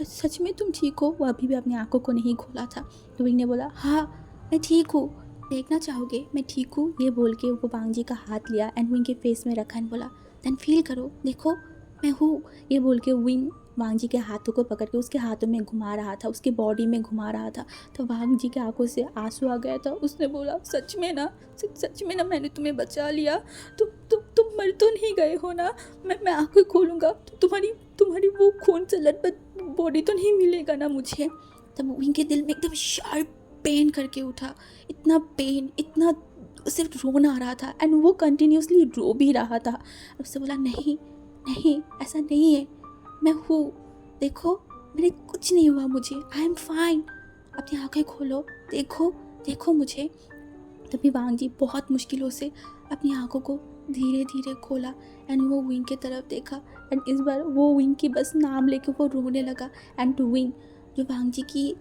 A: सच में तुम ठीक हो? वो अभी भी अपनी आंखों को नहीं खोला था। तो विंग ने बोला हाँ मैं ठीक हूँ, देखना चाहोगे मैं ठीक हूँ? ये बोल के वो वांग जी का हाथ लिया एंड विंग के फेस में रखा एंड बोला देन फील करो, देखो मैं हूँ। ये बोल के विंग वांग जी के हाथों को पकड़ के उसके हाथों में घुमा रहा था, उसके बॉडी में घुमा रहा था। तो वांग जी के आंखों से आंसू आ गया था। उसने बोला सच में ना मैंने तुम्हें बचा लिया, तुम मर तो नहीं गए हो ना? मैं आंखें खोलूँगा तो तुम्हारी वो खून से लटपट बॉडी तो नहीं मिलेगा ना मुझे। तब विंग के दिल में एकदम शार्प पेन करके उठा, इतना पेन, इतना सिर्फ रोना आ रहा था एंड वो कंटिन्यूसली रो भी रहा था। उससे बोला नहीं नहीं ऐसा नहीं है, मैं हूँ, देखो मेरे कुछ नहीं हुआ, मुझे आई एम फाइन, अपनी आंखें खोलो, देखो देखो मुझे। तभी वांग जी बहुत मुश्किलों से अपनी आंखों को धीरे धीरे खोला एंड वो विंग की तरफ देखा एंड इस बार वो विंग की बस नाम लेके वो रोने लगा। एंड विंग जो वांग जी की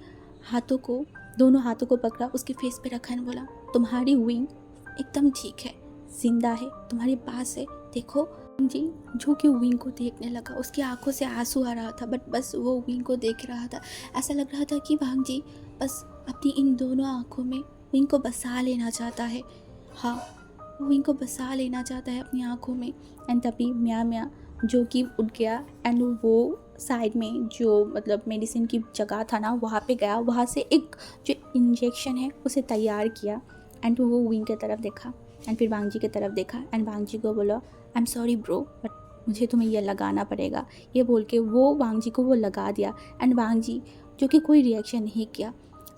A: हाथों को, दोनों हाथों को पकड़ा, उसके फेस पे रखा एंड बोला तुम्हारी विंग एकदम ठीक है, जिंदा है, तुम्हारे पास है, देखो। जी जो कि विंग को देखने लगा, उसकी आंखों से आंसू आ रहा था बट बस वो विंग को देख रहा था। ऐसा लग रहा था कि वांग जी बस अपनी इन दोनों आंखों में विंग को बसा लेना चाहता है। हाँ, विंग को बसा लेना चाहता है अपनी आंखों में। एंड तभी म्या म्या जो कि उठ गया एंड वो साइड में जो मतलब मेडिसिन की जगह था ना वहाँ पे गया, वहाँ से एक जो इंजेक्शन है उसे तैयार किया एंड वो विंग की तरफ देखा एंड फिर वांग जी की तरफ देखा एंड वांग जी को बोला I am sorry bro but मुझे तुम्हें यह लगाना पड़ेगा। ये बोल के वो वांग जी को वो लगा दिया एंड वांग जी जो कि कोई रिएक्शन नहीं किया।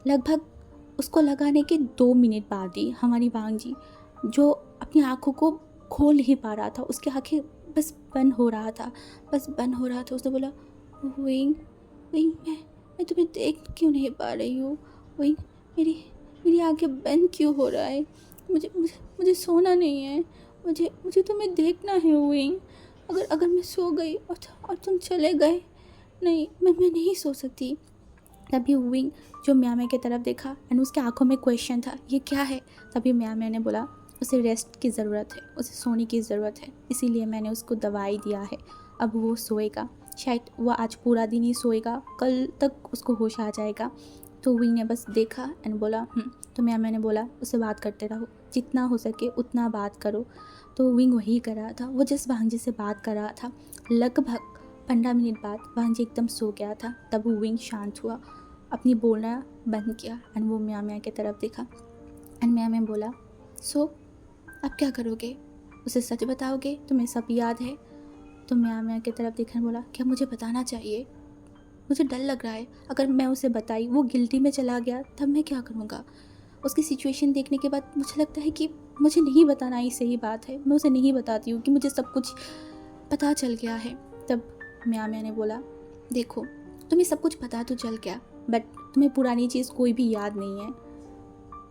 A: लगभग उसको लगाने के 2 मिनट बाद ही हमारी वांग जी जो अपनी आँखों को खोल नहीं पा रहा था, उसकी आँखें बस बंद हो रहा था, बस बंद हो रहा था। उसने बोला विंग विंग मैं तुम्हें देख क्यों नहीं पा रही हूँ, विंग मेरी मेरी आँखें बंद क्यों हो रहा है, मुझे मुझे मुझे सोना नहीं है, मुझे मुझे तुम्हें देखना है विंग। अगर अगर मैं सो गई और तुम चले गए, नहीं मैं नहीं सो सकती। तभी विंग जो म्या म्या की तरफ देखा एंड उसके आंखों में क्वेश्चन था ये क्या है। तभी म्या म्या ने बोला उसे रेस्ट की ज़रूरत है, उसे सोने की ज़रूरत है, इसीलिए मैंने उसको दवाई दिया है, अब वो सोएगा, शायद वो आज पूरा दिन ही सोएगा, कल तक उसको होश आ जाएगा। तो विंग ने बस देखा एंड बोला तो म्या म्या ने बोला उससे बात करते रहो, जितना हो सके उतना बात करो। तो विंग वही कर रहा था, वो जिस वांग जी से बात कर रहा था। लगभग 15 मिनट बाद वांग जी एकदम सो गया था। तब विंग शांत हुआ, अपनी बोलना बंद किया एंड वो म्या म्या की तरफ देखा एंड म्या म्या बोला सो अब क्या करोगे, उसे सच बताओगे, तुम्हें सब याद है। तो म्या म्या की तरफ देखा बोला क्या मुझे बताना चाहिए, मुझे डर लग रहा है, अगर मैं उसे बताई वो गिल्टी में चला गया तब मैं क्या करूँगा। उसकी सिचुएशन देखने के बाद मुझे लगता है कि मुझे नहीं बताना ही सही बात है, मैं उसे नहीं बताती हूँ कि मुझे सब कुछ पता चल गया है। तब म्या म्या ने बोला देखो तुम्हें सब कुछ पता तो चल गया बट तुम्हें पुरानी चीज़ कोई भी याद नहीं है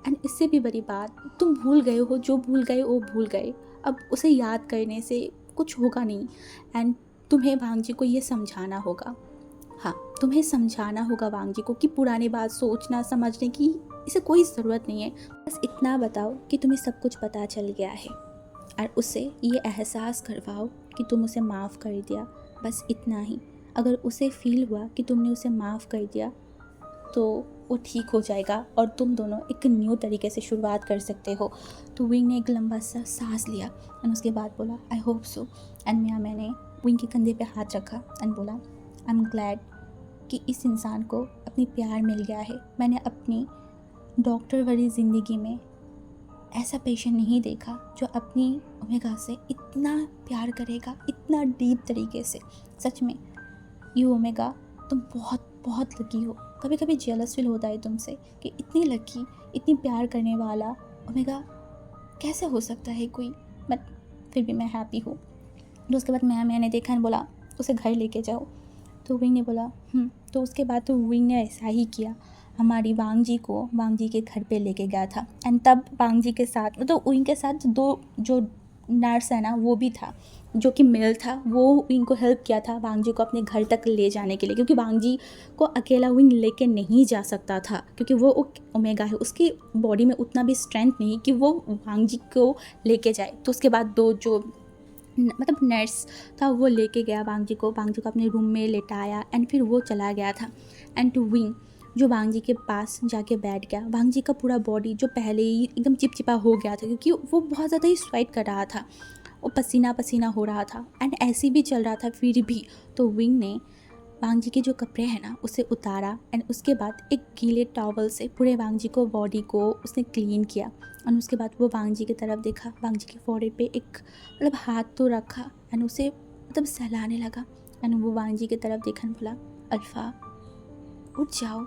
A: एंड इससे भी बड़ी बात तुम भूल गए हो, जो भूल गए वो भूल गए, अब उसे याद करने से कुछ होगा नहीं एंड तुम्हें वांग जी को ये समझाना होगा। हाँ, तुम्हें समझाना होगा वांग जी को कि पुरानी बात सोचना समझने की इसे कोई ज़रूरत नहीं है, बस इतना बताओ कि तुम्हें सब कुछ पता चल गया है और उसे ये एहसास करवाओ कि तुम उसे माफ़ कर दिया, बस इतना ही। अगर उसे फील हुआ कि तुमने उसे माफ़ कर दिया तो वो ठीक हो जाएगा और तुम दोनों एक न्यू तरीके से शुरुआत कर सकते हो। तो विंग ने एक लंबा सा सांस लिया एंड उसके बाद बोला आई होप सो एंड मैंने विंग के कंधे पे हाथ रखा एंड बोला आई एम ग्लैड कि इस इंसान को अपनी प्यार मिल गया है। मैंने अपनी डॉक्टर वाली ज़िंदगी में ऐसा पेशेंट नहीं देखा जो अपनी ओमेगा से इतना प्यार करेगा, इतना डीप तरीके से। सच में यू ओमेगा तुम बहुत बहुत लकी हो। कभी कभी जेलस फील होता है तुमसे कि इतनी लकी, इतनी प्यार करने वाला ओमेगा कैसे हो सकता है कोई, बट फिर भी मैं हैप्पी हूँ। तो उसके बाद मैंने देखा एंड बोला उसे घर लेके जाओ। तो विंग ने बोला तो उसके बाद तो विंग ने ऐसा ही किया, हमारी वांग जी को वांग जी के घर पे लेके गया था एंड तब वांग जी के साथ मतलब विंग के साथ दो जो नर्स है ना वो भी था जो कि मेल था, वो विंग को हेल्प किया था वांग जी को अपने घर तक ले जाने के लिए, क्योंकि वांग जी को अकेला विंग लेके नहीं जा सकता था क्योंकि वो ओमेगा है, उसकी बॉडी में उतना भी स्ट्रेंथ नहीं कि वो वांग जी को लेके जाए। तो उसके बाद दो जो मतलब नर्स था वो लेके गया वांग जी को अपने रूम में लेटाया एंड फिर वो चला गया था। एंड टू विंग जो वांग जी के पास जाके बैठ गया, वांग जी का पूरा बॉडी जो पहले ही एकदम चिपचिपा हो गया था क्योंकि वो बहुत ज़्यादा ही स्वेट कर रहा था, वो पसीना पसीना हो रहा था एंड ऐसे भी चल रहा था फिर भी। तो विंग ने वांग जी के जो कपड़े हैं ना उसे उतारा एंड उसके बाद एक गीले टॉवल से पूरे वांग जी को बॉडी को उसने क्लीन किया एंड उसके बाद वो वांग जी की तरफ देखा, वांग जी के फोrehead पे एक मतलब हाथ तो रखा एंड उसे मतलब सहलाने लगा एंड वो वांग जी की तरफ देखा बोला अल्फ़ा उठ जाओ,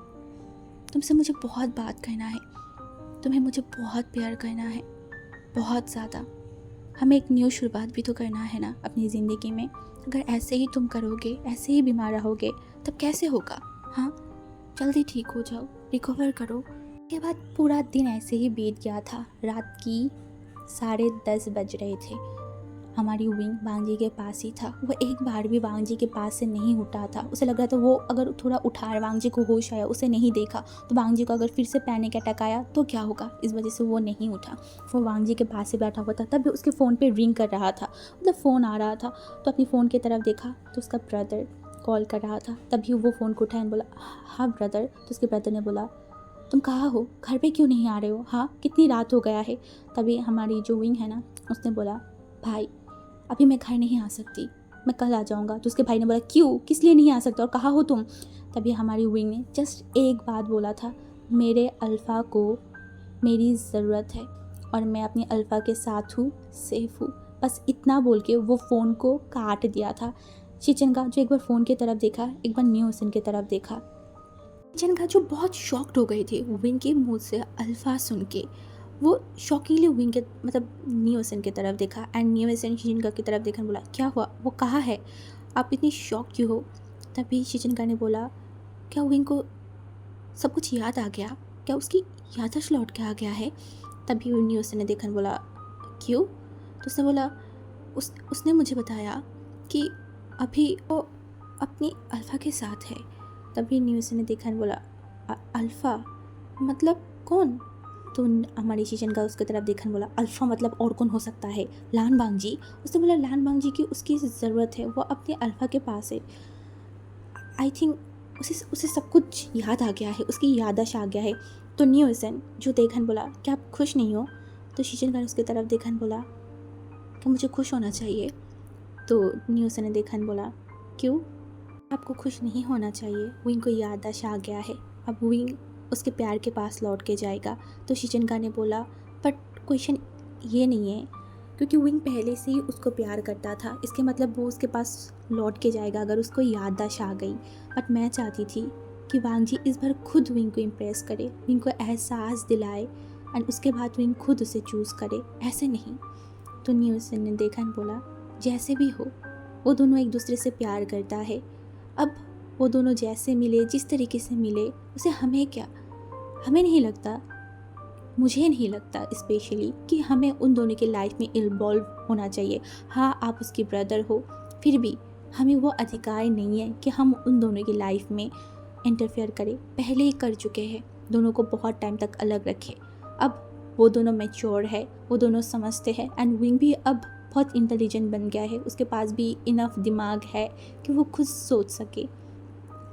A: तुमसे मुझे बहुत बात करना है, तुम्हें मुझे बहुत प्यार करना है, बहुत ज़्यादा। हमें एक न्यू शुरुआत भी तो करना है ना अपनी ज़िंदगी में। अगर ऐसे ही तुम करोगे, ऐसे ही बीमार रहोगे, तब कैसे होगा? हाँ, जल्दी ठीक हो जाओ, रिकवर करो। के बाद पूरा दिन ऐसे ही बीत गया था। रात की 10:30 बज रहे थे। हमारी विंग वांग जी के पास ही था। वो एक बार भी वांग जी के पास से नहीं उठा था। उसे लग रहा था वो अगर थोड़ा उठा, वांग जी को होश आया, उसे नहीं देखा तो वांग जी को अगर फिर से पैनिक अटैक आया तो क्या होगा। इस वजह से वो नहीं उठा। वो वांग जी के पास से बैठा हुआ था। तब भी उसके फ़ोन पे रिंग कर रहा था, मतलब फ़ोन आ रहा था। तो अपनी फ़ोन की तरफ देखा तो उसका ब्रदर कॉल कर रहा था। तभी वो फ़ोन को उठाया और बोला, हाँ ब्रदर। तो उसके ब्रदर ने बोला, तुम कहाँ हो, घर पे क्यों नहीं आ रहे हो? हाँ, कितनी रात हो गया है। तभी हमारी जो विंग है ना, उसने बोला, भाई अभी मैं घर नहीं आ सकती, मैं कल आ जाऊँगा। तो उसके भाई ने बोला, क्यों, किस लिए नहीं आ सकते और कहाँ हो तुम? तभी हमारी विंग ने जस्ट एक बात बोला था, मेरे अल्फ़ा को मेरी ज़रूरत है और मैं अपनी अल्फ़ा के साथ हूँ, सेफ़ हूँ। बस इतना बोल के वो फ़ोन को काट दिया था। शिचनगा जो एक बार फ़ोन की तरफ देखा, एक बार न्यूसन की तरफ देखा। शिचनगा जो बहुत शॉक्ड हो गए थे विंग के मुँह से अल्फ़ा सुन के। वो शॉकिंगली विंग के मतलब न्यूसन की तरफ देखा एंड न्यूसन शिचिनगा की तरफ देखा, बोला, क्या हुआ, वो कहाँ है, आप इतनी शॉक क्यों हो? तभी शिचिनगा ने बोला, क्या विंग को सब कुछ याद आ गया, क्या उसकी याददाश्त लौट के आ गया है? तभी न्यूसन ने देखा, बोला, क्यों? तो उसने बोला, उसने मुझे बताया कि अभी वो अपनी अल्फ़ा के साथ है। तभी न्यूसन ने देखा, बोला, अल्फ़ा मतलब कौन? तो हमारी शिशिनगा उसकी तरफ देखने बोला, अल्फ़ा मतलब और कौन हो सकता है, लान बांग जी। उसने बोला, लान बांग जी की उसकी ज़रूरत है, वो अपने अल्फ़ा के पास है। आई थिंक उसे सब कुछ याद आ गया है, उसकी याददाश्त आ गया है। तो न्यूसन जो देखन बोला, क्या आप खुश नहीं हो? तो शिशिनगा उसकी तरफ देखन बोला कि मुझे खुश होना चाहिए। तो न्यूसन ने देखन बोला, क्यों, आपको खुश नहीं होना चाहिए, विंग को याददाश्त आ गया है, अब विंग उसके प्यार के पास लौट के जाएगा। तो शिचिनगा ने बोला, बट क्वेश्चन ये नहीं है, क्योंकि विंग पहले से ही उसको प्यार करता था, इसके मतलब वो उसके पास लौट के जाएगा अगर उसको याददाश्त आ गई। बट मैं चाहती थी कि वांग जी इस बार खुद विंग को इम्प्रेस करे, विंग को एहसास दिलाए एंड उसके बाद विंग खुद उसे चूज़ करे, ऐसे नहीं। तो न्यूसन ने देखा और बोला, जैसे भी हो, वो दोनों एक दूसरे से प्यार करता है। अब वो दोनों जैसे मिले, जिस तरीके से मिले, उसे हमें क्या, हमें नहीं लगता, मुझे नहीं लगता स्पेशली कि हमें उन दोनों की लाइफ में इन्वॉल्व होना चाहिए। हाँ, आप उसके ब्रदर हो, फिर भी हमें वो अधिकार नहीं है कि हम उन दोनों की लाइफ में इंटरफेयर करें। पहले ही कर चुके हैं, दोनों को बहुत टाइम तक अलग रखे। अब वो दोनों मैच्योर है, वो दोनों समझते हैं एंड विंग भी अब बहुत इंटेलिजेंट बन गया है, उसके पास भी इनफ दिमाग है कि वो खुद सोच सके।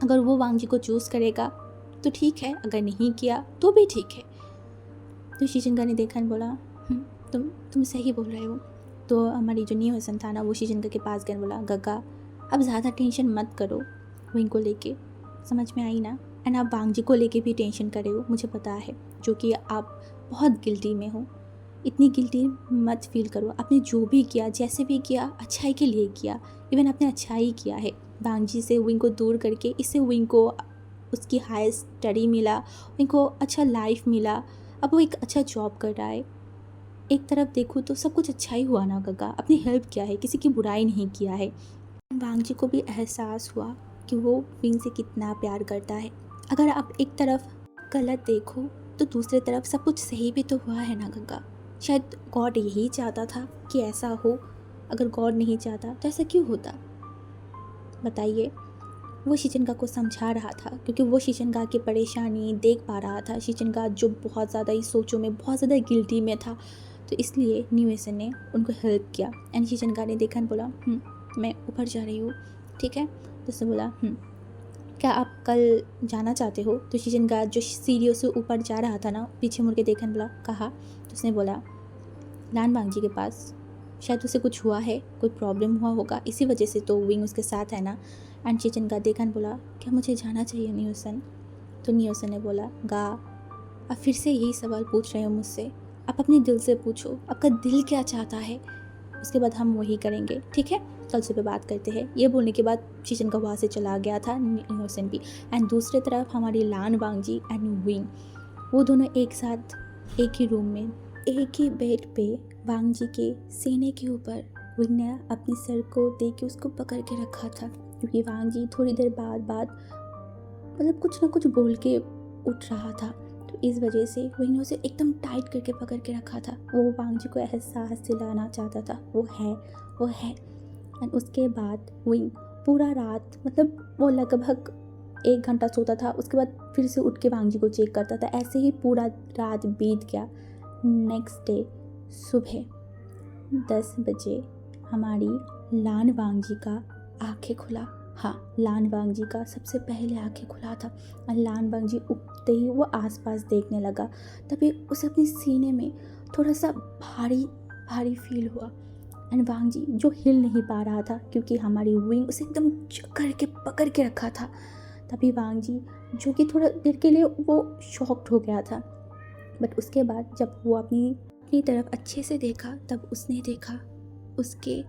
A: अगर वो वांग जी को चूज़ करेगा तो ठीक है, अगर नहीं किया तो भी ठीक है। तो शिचिनगा ने देखा और बोला, तुम सही बोल रहे हो। तो हमारी जो न्यू हसन था ना, वो शिचिनगा के पास गए, बोला, गग्गा अब ज़्यादा टेंशन मत करो विंग को लेके, समझ में आई ना? एंड आप वांग जी को लेके भी टेंशन कर रहे हो, मुझे पता है, जो कि आप बहुत गिल्टी में हो। इतनी गिल्टी मत फील करो, आपने जो भी किया, जैसे भी किया, अच्छाई के लिए किया, इवन आपने अच्छा ही किया है। वांग जी से विंग को दूर करके, इससे विंग को उसकी हाई स्टडी मिला, विंग को अच्छा लाइफ मिला, अब वो एक अच्छा जॉब कर रहा है। एक तरफ देखो तो सब कुछ अच्छा ही हुआ ना गग्गा, अपनी हेल्प किया है, किसी की बुराई नहीं किया है। वांग जी को भी एहसास हुआ कि वो विंग से कितना प्यार करता है। अगर आप एक तरफ गलत देखो तो दूसरी तरफ सब कुछ सही भी तो हुआ है ना गग्गा। शायद गॉड यही चाहता था कि ऐसा हो, अगर गॉड नहीं चाहता तो ऐसा क्यों होता, बताइए। वो शिचिनगा को समझा रहा था, क्योंकि वो शिचिनगा की परेशानी देख पा रहा था। शिचिनगा जो बहुत ज़्यादा ही सोचों में, बहुत ज़्यादा गिल्टी में था, तो इसलिए न्यूएसन ने उनको हेल्प किया। एंड शिचिनगा ने देखा और बोला, मैं ऊपर जा रही हूँ, ठीक है? तो उसने बोला, क्या आप कल जाना चाहते हो? तो शिचिनगा जो सीढ़ियों से ऊपर जा रहा था ना, पीछे मुड़ के देखा और बोला, कहा? तो उसने बोला, लान बांग जी के पास, शायद उसे कुछ हुआ है, कोई प्रॉब्लम हुआ होगा, इसी वजह से तो विंग उसके साथ है ना। एंड शिचिनगा देखा और बोला, क्या मुझे जाना चाहिए न्यूसन? तो न्यूसन ने बोला, गा आप फिर से यही सवाल पूछ रहे हो मुझसे, आप अपने दिल से पूछो, आपका दिल क्या चाहता है? उसके बाद हम वही करेंगे, ठीक है, कल सुबह बात करते हैं। ये बोलने के बाद शीशन का वहाँ से चला गया था इनोसेंट भी। एंड दूसरी तरफ हमारी लान वांगजी एंड विंग, वो दोनों एक साथ एक ही रूम में एक ही बेड पे वांगजी के सीने के ऊपर विंग ने अपनी सर को दे के उसको पकड़ के रखा था, क्योंकि वांगजी थोड़ी देर बाद मतलब कुछ ना कुछ बोल के उठ रहा था। तो इस वजह से विंग ने उसे एकदम टाइट करके पकड़ के रखा था। वो वांगजी को एहसास दिलाना चाहता था वो है। एंड उसके बाद विंग पूरा रात, मतलब वो लगभग 1 घंटा सोता था, उसके बाद फिर से उठ के वांगजी को चेक करता था। ऐसे ही पूरा रात बीत गया। नेक्स्ट डे सुबह 10 बजे हमारी लान वांगजी का आंखें खुला। हाँ, लान वांगजी का सबसे पहले आंखें खुला था। और लान वांगजी उठते ही वो आसपास देखने लगा। तभी उसे अपने सीने में थोड़ा सा भारी भारी फील हुआ। एंड वांगजी जो हिल नहीं पा रहा था, क्योंकि हमारी विंग उसे एकदम जकड़ के पकड़ के रखा था। तभी वांगजी, जो कि थोड़ा देर के लिए वो शॉक्ड हो गया था, बट उसके बाद जब वो अपनी तरफ अच्छे से देखा, तब उसने देखा उसके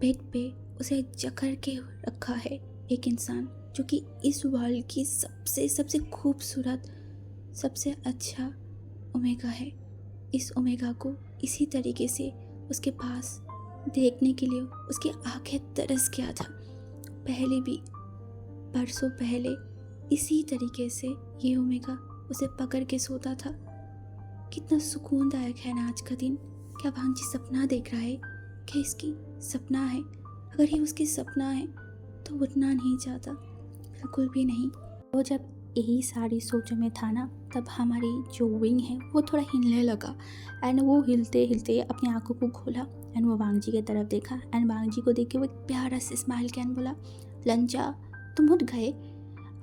A: बेड पे उसे जकड़ के रखा है एक इंसान, जो कि इस वर्ल्ड की सबसे खूबसूरत, सबसे अच्छा ओमेगा है। इस ओमेगा को इसी तरीके से उसके पास देखने के लिए उसकी आंखें तरस गया था। पहले भी परसों पहले इसी तरीके से ये ओमेगा उसे पकड़ के सोता था। कितना सुकूनदायक है ना आज का दिन। क्या वांगजी सपना देख रहा है? क्या इसकी सपना है? अगर ये उसकी सपना है तो उठना नहीं चाहता, बिल्कुल भी नहीं। वो जब यही सारी सोचों में था ना, तब हमारी जो विंग है वो थोड़ा हिलने लगा। एंड वो हिलते हिलते अपनी आंखों को खोला एंड वो वांगजी की तरफ देखा। एंड वांगजी को देख के वो एक प्यारा से स्माइल किया एंड बोला, लंजा तुम उठ गए।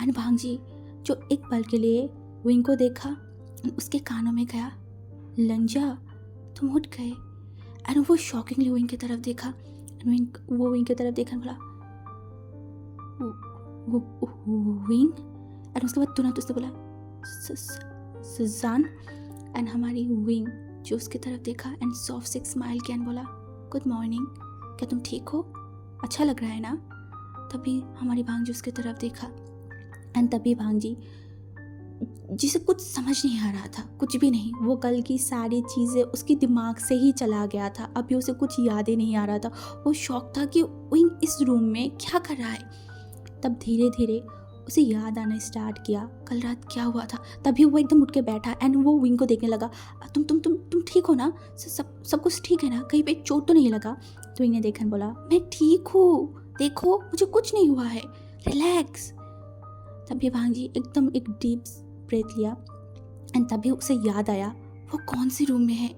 A: एंड वांगजी जो एक पल के लिए विंग को देखा, उसके कानों में गया, लंजा तुम उठ गए। एंड वो शॉकिंगली विंग की तरफ देखा। वो विंग की तरफ देखा, बोला विंग। एंड उसके बाद तुरंत उसने बोला सुजान। एंड हमारी विंग जो उसकी तरफ देखा एंड सॉफ्ट से स्माइल किया एंड बोला, गुड मॉर्निंग, क्या तुम ठीक हो? अच्छा लग रहा है ना? तभी हमारी भांजी उसकी तरफ देखा। एंड तभी भांजी, जिसे कुछ समझ नहीं आ रहा था, कुछ भी नहीं, वो कल की सारी चीज़ें उसके दिमाग से ही चला गया था। अभी उसे कुछ याद ही नहीं आ रहा था। वो शौक था कि विंग इस रूम में क्या कर रहा है। तब धीरे धीरे उसे याद आना स्टार्ट किया कल रात क्या हुआ था। तभी वो एकदम उठ के बैठा एंड वो विंग को देखने लगा, तुम ठीक हो ना? सब कुछ ठीक है ना? कहीं पे चोट तो नहीं लगा? तो विंग ने देखा बोला, मैं ठीक हूँ, देखो मुझे कुछ नहीं हुआ है, रिलैक्स। तभी भांजी एकदम एक डीप ब्रेथ लिया एंड तभी उसे याद आया वो कौन सी रूम में है।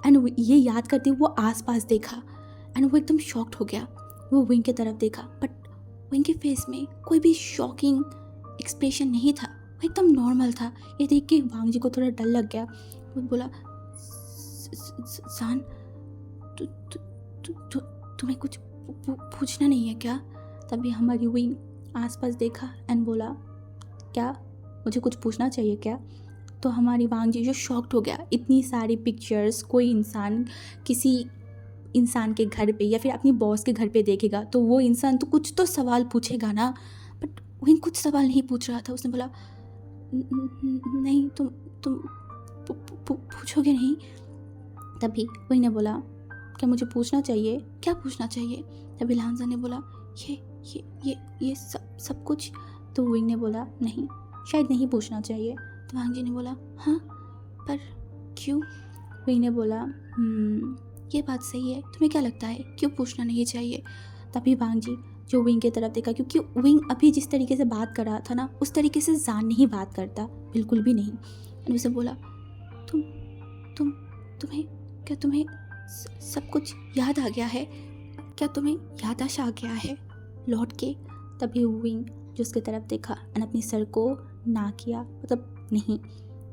A: एंड ये याद करते हुए वो आसपास देखा एंड वो एकदम शॉक्ड हो गया। वो विंग की तरफ देखा, बट विंग के फेस में कोई भी शॉकिंग एक्सप्रेशन नहीं था, वो एकदम नॉर्मल था। ये देख के वांगजी को थोड़ा डर लग गया। वो बोला, सान तुम्हें कुछ पूछना नहीं है क्या? तभी हमारी विंग आसपास देखा एंड बोला, क्या मुझे कुछ पूछना चाहिए क्या? तो हमारी वांगजी जो शॉक्ड हो गया, इतनी सारी पिक्चर्स कोई इंसान किसी इंसान के घर पे या फिर अपनी बॉस के घर पे देखेगा तो वो इंसान तो कुछ तो सवाल पूछेगा ना, बट विंग कुछ सवाल नहीं पूछ रहा था। उसने बोला, नहीं तुम पूछोगे नहीं? तभी विंग ने बोला, क्या मुझे पूछना चाहिए? क्या पूछना चाहिए? तभी लांजा ने बोला, ये सब कुछ? तो विंग ने बोला, नहीं, शायद नहीं पूछना चाहिए। तो वांगजी ने बोला, हाँ पर क्यों? विंग ने बोला, ये बात सही है, तुम्हें क्या लगता है क्यों पूछना नहीं चाहिए? तभी वांगजी जो विंग की तरफ देखा, क्योंकि विंग अभी जिस तरीके से बात कर रहा था ना, उस तरीके से जान नहीं बात करता, बिल्कुल भी नहीं। और उसे बोला, तुम्हें सब कुछ याद आ गया है? क्या तुम्हें याददाश्त आ गया है लौट के? तभी विंग जो उसकी तरफ देखा और अपनी सर को ना किया, मतलब नहीं।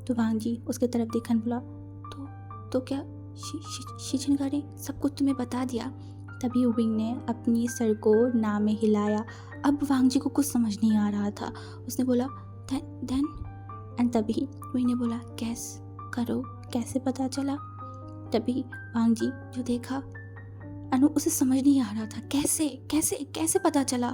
A: तो वांगजी उसकी तरफ देखा और बोला, तो क्या शिचिनगा ने सब कुछ तुम्हें बता दिया? तभी विंग ने अपनी सर को ना में हिलाया। अब वांगजी को कुछ समझ नहीं आ रहा था। उसने बोला, देन? एंड तभी विंग ने बोला, कैस करो, कैसे पता चला? तभी वांगजी जो देखा अनु उसे समझ नहीं आ रहा था कैसे कैसे कैसे पता चला।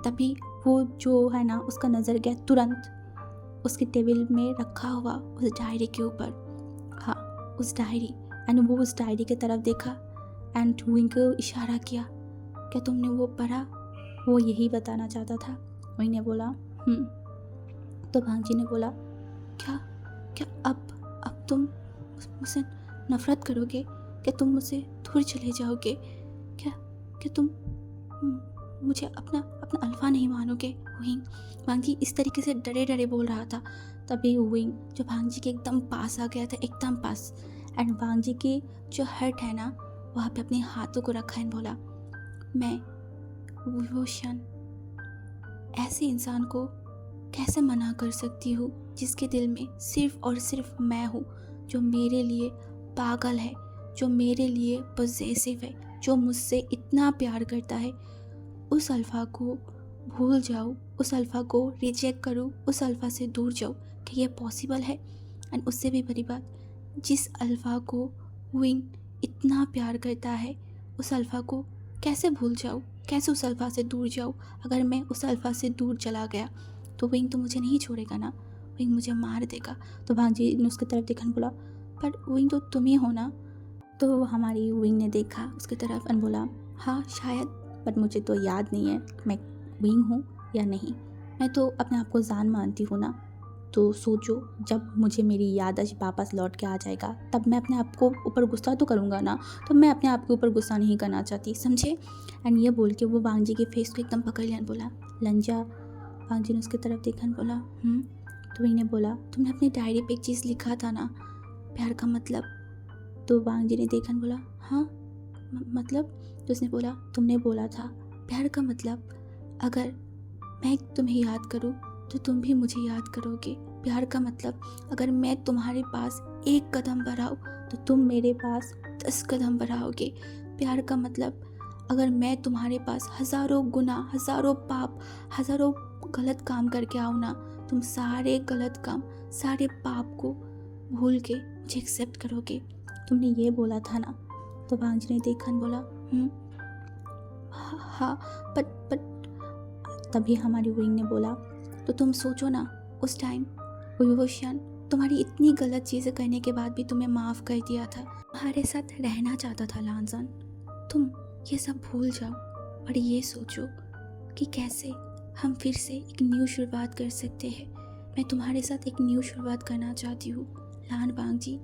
A: तभी वो जो है ना उसका नज़र गया तुरंत उसकी टेबल में रखा हुआ उस डायरी के ऊपर। हाँ, उस डायरी। एंड वो उस डायरी की तरफ देखा एंड विंग को इशारा किया, क्या तुमने वो पढ़ा? वो यही बताना चाहता था। विंग ने बोला तो भांजी ने बोला, क्या क्या अब तुम मुझसे नफरत करोगे? क्या तुम मुझसे दूर चले जाओगे? क्या क्या तुम मुझे अपना अपना अल्फा नहीं मानोगे? विंग भांजी इस तरीके से डरे डरे बोल रहा था। तभी विंग जो भांजी के एकदम पास आ गया था, एकदम पास, एंड भांजी की जो हर्ट है ना वहाँ पे अपने हाथों को रखा है, बोला, मैं विभूषण ऐसे इंसान को कैसे मना कर सकती हूँ जिसके दिल में सिर्फ और सिर्फ मैं हूँ, जो मेरे लिए पागल है, जो मेरे लिए पॉसेसिव है, जो मुझसे इतना प्यार करता है। उस अल्फा को भूल जाऊँ, उस अल्फा को रिजेक्ट करूँ, उस अल्फा से दूर जाऊँ, कि ये पॉसिबल है? एंड उससे भी बड़ी बात, जिस अल्फा को विंग इतना प्यार करता है उस अल्फा को कैसे भूल जाऊँ, कैसे उस अल्फा से दूर जाऊँ? अगर मैं उस अल्फा से दूर चला गया तो विंग तो मुझे नहीं छोड़ेगा ना, विंग मुझे मार देगा। तो भांजी ने उसकी तरफ देखा, बोला, पर विंग तो तुम ही हो ना? तो हमारी विंग ने देखा उसकी तरफ और बोला, हाँ शायद, बट मुझे तो याद नहीं है मैं विंग हूँ या नहीं। मैं तो अपने आप को जान मानती हूँ ना। तो सोचो, जब मुझे मेरी याददाश्त वापस लौट के आ जाएगा तब मैं अपने आप को ऊपर गुस्सा तो करूँगा ना। तो मैं अपने आप के ऊपर गुस्सा नहीं करना चाहती, समझे? एंड ये बोल के वो वांगजी के फेस को एकदम पकड़ लिया, बोला, लंजा। वांगजी ने उसकी तरफ देखा, बोला, तो विंग ने बोला, तुमने अपनी डायरी पे एक चीज़ लिखा था ना, प्यार का मतलब? तो वांगजी ने देखा, बोला, हाँ मतलब? तो उसने बोला, तुमने बोला था प्यार का मतलब अगर मैं तुम्हें याद करूँ तो तुम भी मुझे याद करोगे। प्यार का मतलब अगर मैं तुम्हारे पास एक कदम बढ़ाऊँ तो तुम मेरे पास 10 कदम बढ़ाओगे। प्यार का मतलब अगर मैं तुम्हारे पास हज़ारों गुनाह, हज़ारों पाप, हज़ारों गलत काम करके आऊँ ना, तुम सारे गलत काम, सारे पाप को भूल के मुझे एक्सेप्ट करोगे। तुमने ये बोला था ना। तो भांजी ने देखा, बोला, हाँ, बट तभी हमारी विंग ने बोला, तो तुम सोचो ना, उस टाइम विभूषण तुम्हारी इतनी गलत चीज़ें करने के बाद भी तुम्हें माफ़ कर दिया था, तुम्हारे साथ रहना चाहता था लांजन। तुम ये सब भूल जाओ और ये सोचो कि कैसे हम फिर से एक न्यू शुरुआत कर सकते हैं। मैं तुम्हारे साथ एक न्यू शुरुआत करना चाहती हूँ लान बांगजी,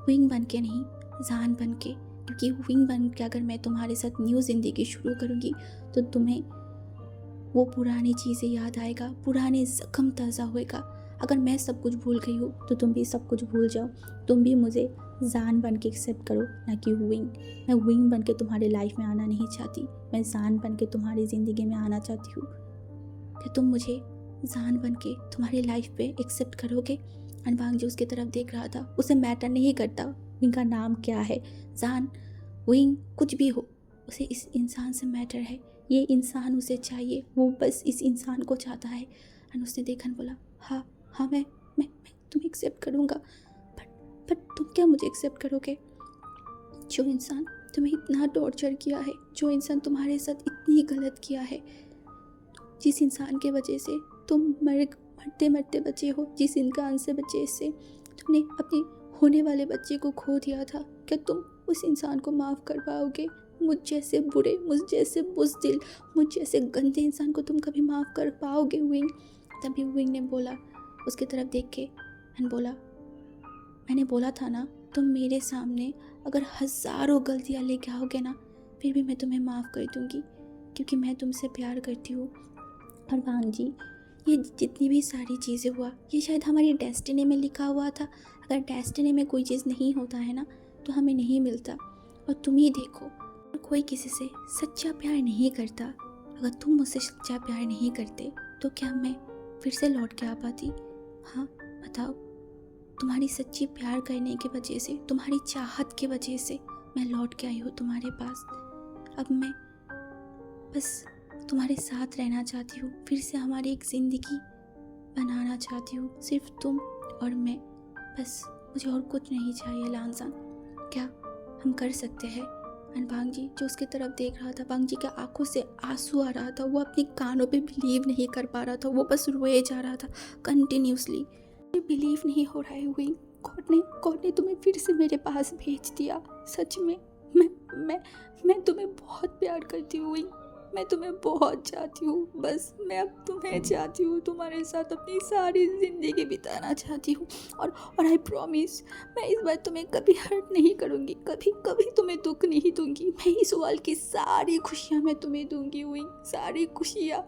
A: विंग बन के नहीं, जान बन के। क्योंकि विंग बन के अगर मैं तुम्हारे साथ न्यू ज़िंदगी शुरू करूँगी तो तुम्हें वो पुरानी चीज़ें याद आएगा, पुराने ज़ख्म ताज़ा होएगा। अगर मैं सब कुछ भूल गई हूँ तो तुम भी सब कुछ भूल जाओ। तुम भी मुझे जान बन के एक्सेप्ट करो, ना कि विंग। मैं विंग बन के तुम्हारे लाइफ में आना नहीं चाहती, मैं जान बन के तुम्हारी ज़िंदगी में आना चाहती हूँ। कि तुम मुझे जान बन के तुम्हारी लाइफ पे एक्सेप्ट करोगे? अनबांग जो उसकी तरफ देख रहा था, उसे मैटर नहीं करता विंग का नाम क्या है, जान, विंग, कुछ भी हो, उसे इस इंसान से मैटर है। ये इंसान उसे चाहिए, वो बस इस इंसान को चाहता है। एंड उसने देखा, बोला, हाँ मैं तुम्हें एक्सेप्ट करूँगा, बट तुम क्या मुझे एक्सेप्ट करोगे? जो इंसान तुम्हें इतना टॉर्चर किया है, जो इंसान तुम्हारे साथ इतनी गलत किया है, जिस इंसान के वजह से तुम मरते मरते बचे हो, जिस इंसान से वजह से तुमने अपने होने वाले बच्चे को खो दिया था, क्या तुम उस इंसान को माफ़ कर पाओगे? मुझ जैसे बुरे, मुझ जैसे बुज़दिल, मुझ जैसे गंदे इंसान को तुम कभी माफ़ कर पाओगे विंग? तभी विंग ने बोला उसकी तरफ देख के एंड बोला, मैंने बोला था ना, तुम मेरे सामने अगर हज़ारों गलतियाँ लेके आओगे ना, फिर भी मैं तुम्हें माफ़ कर दूँगी, क्योंकि मैं तुमसे प्यार करती हूँ। और भांजी, ये जितनी भी सारी चीज़ें हुआ, ये शायद हमारी डेस्टिनी में लिखा हुआ था। अगर डेस्टिनी में कोई चीज़ नहीं होता है ना तो हमें नहीं मिलता। और तुम ही देखो, कोई किसी से सच्चा प्यार नहीं करता। अगर तुम मुझसे सच्चा प्यार नहीं करते तो क्या मैं फिर से लौट के आ पाती? हाँ बताओ। तुम्हारी सच्ची प्यार करने की वजह से, तुम्हारी चाहत की वजह से मैं लौट के आई हूँ तुम्हारे पास। अब मैं बस तुम्हारे साथ रहना चाहती हूँ, फिर से हमारी एक ज़िंदगी बनाना चाहती हूँ, सिर्फ तुम और मैं, बस। मुझे और कुछ नहीं चाहिए लांजान। क्या हम कर सकते हैं? एंड वांग जी जो उसकी तरफ देख रहा था, वांग जी के आंखों से आंसू आ रहा था, वो अपनी कानों पे बिलीव नहीं कर पा रहा था, वो बस रोए जा रहा था कंटिन्यूसली। मुझे बिलीव नहीं हो रहा है विंग, कौन ने तुम्हें फिर से मेरे पास भेज दिया? सच में मैं तुम्हें बहुत प्यार करती हूँ विंग, मैं तुम्हें बहुत चाहती हूँ, बस मैं अब तुम्हें चाहती हूँ, तुम्हारे साथ अपनी सारी ज़िंदगी बिताना चाहती हूँ। और आई प्रॉमिस मैं इस बार तुम्हें कभी हर्ट नहीं करूँगी, कभी तुम्हें दुख नहीं दूंगी, मैं इस वर्ल्ड की सारी खुशियाँ मैं तुम्हें दूंगी विंग, सारी खुशियाँ।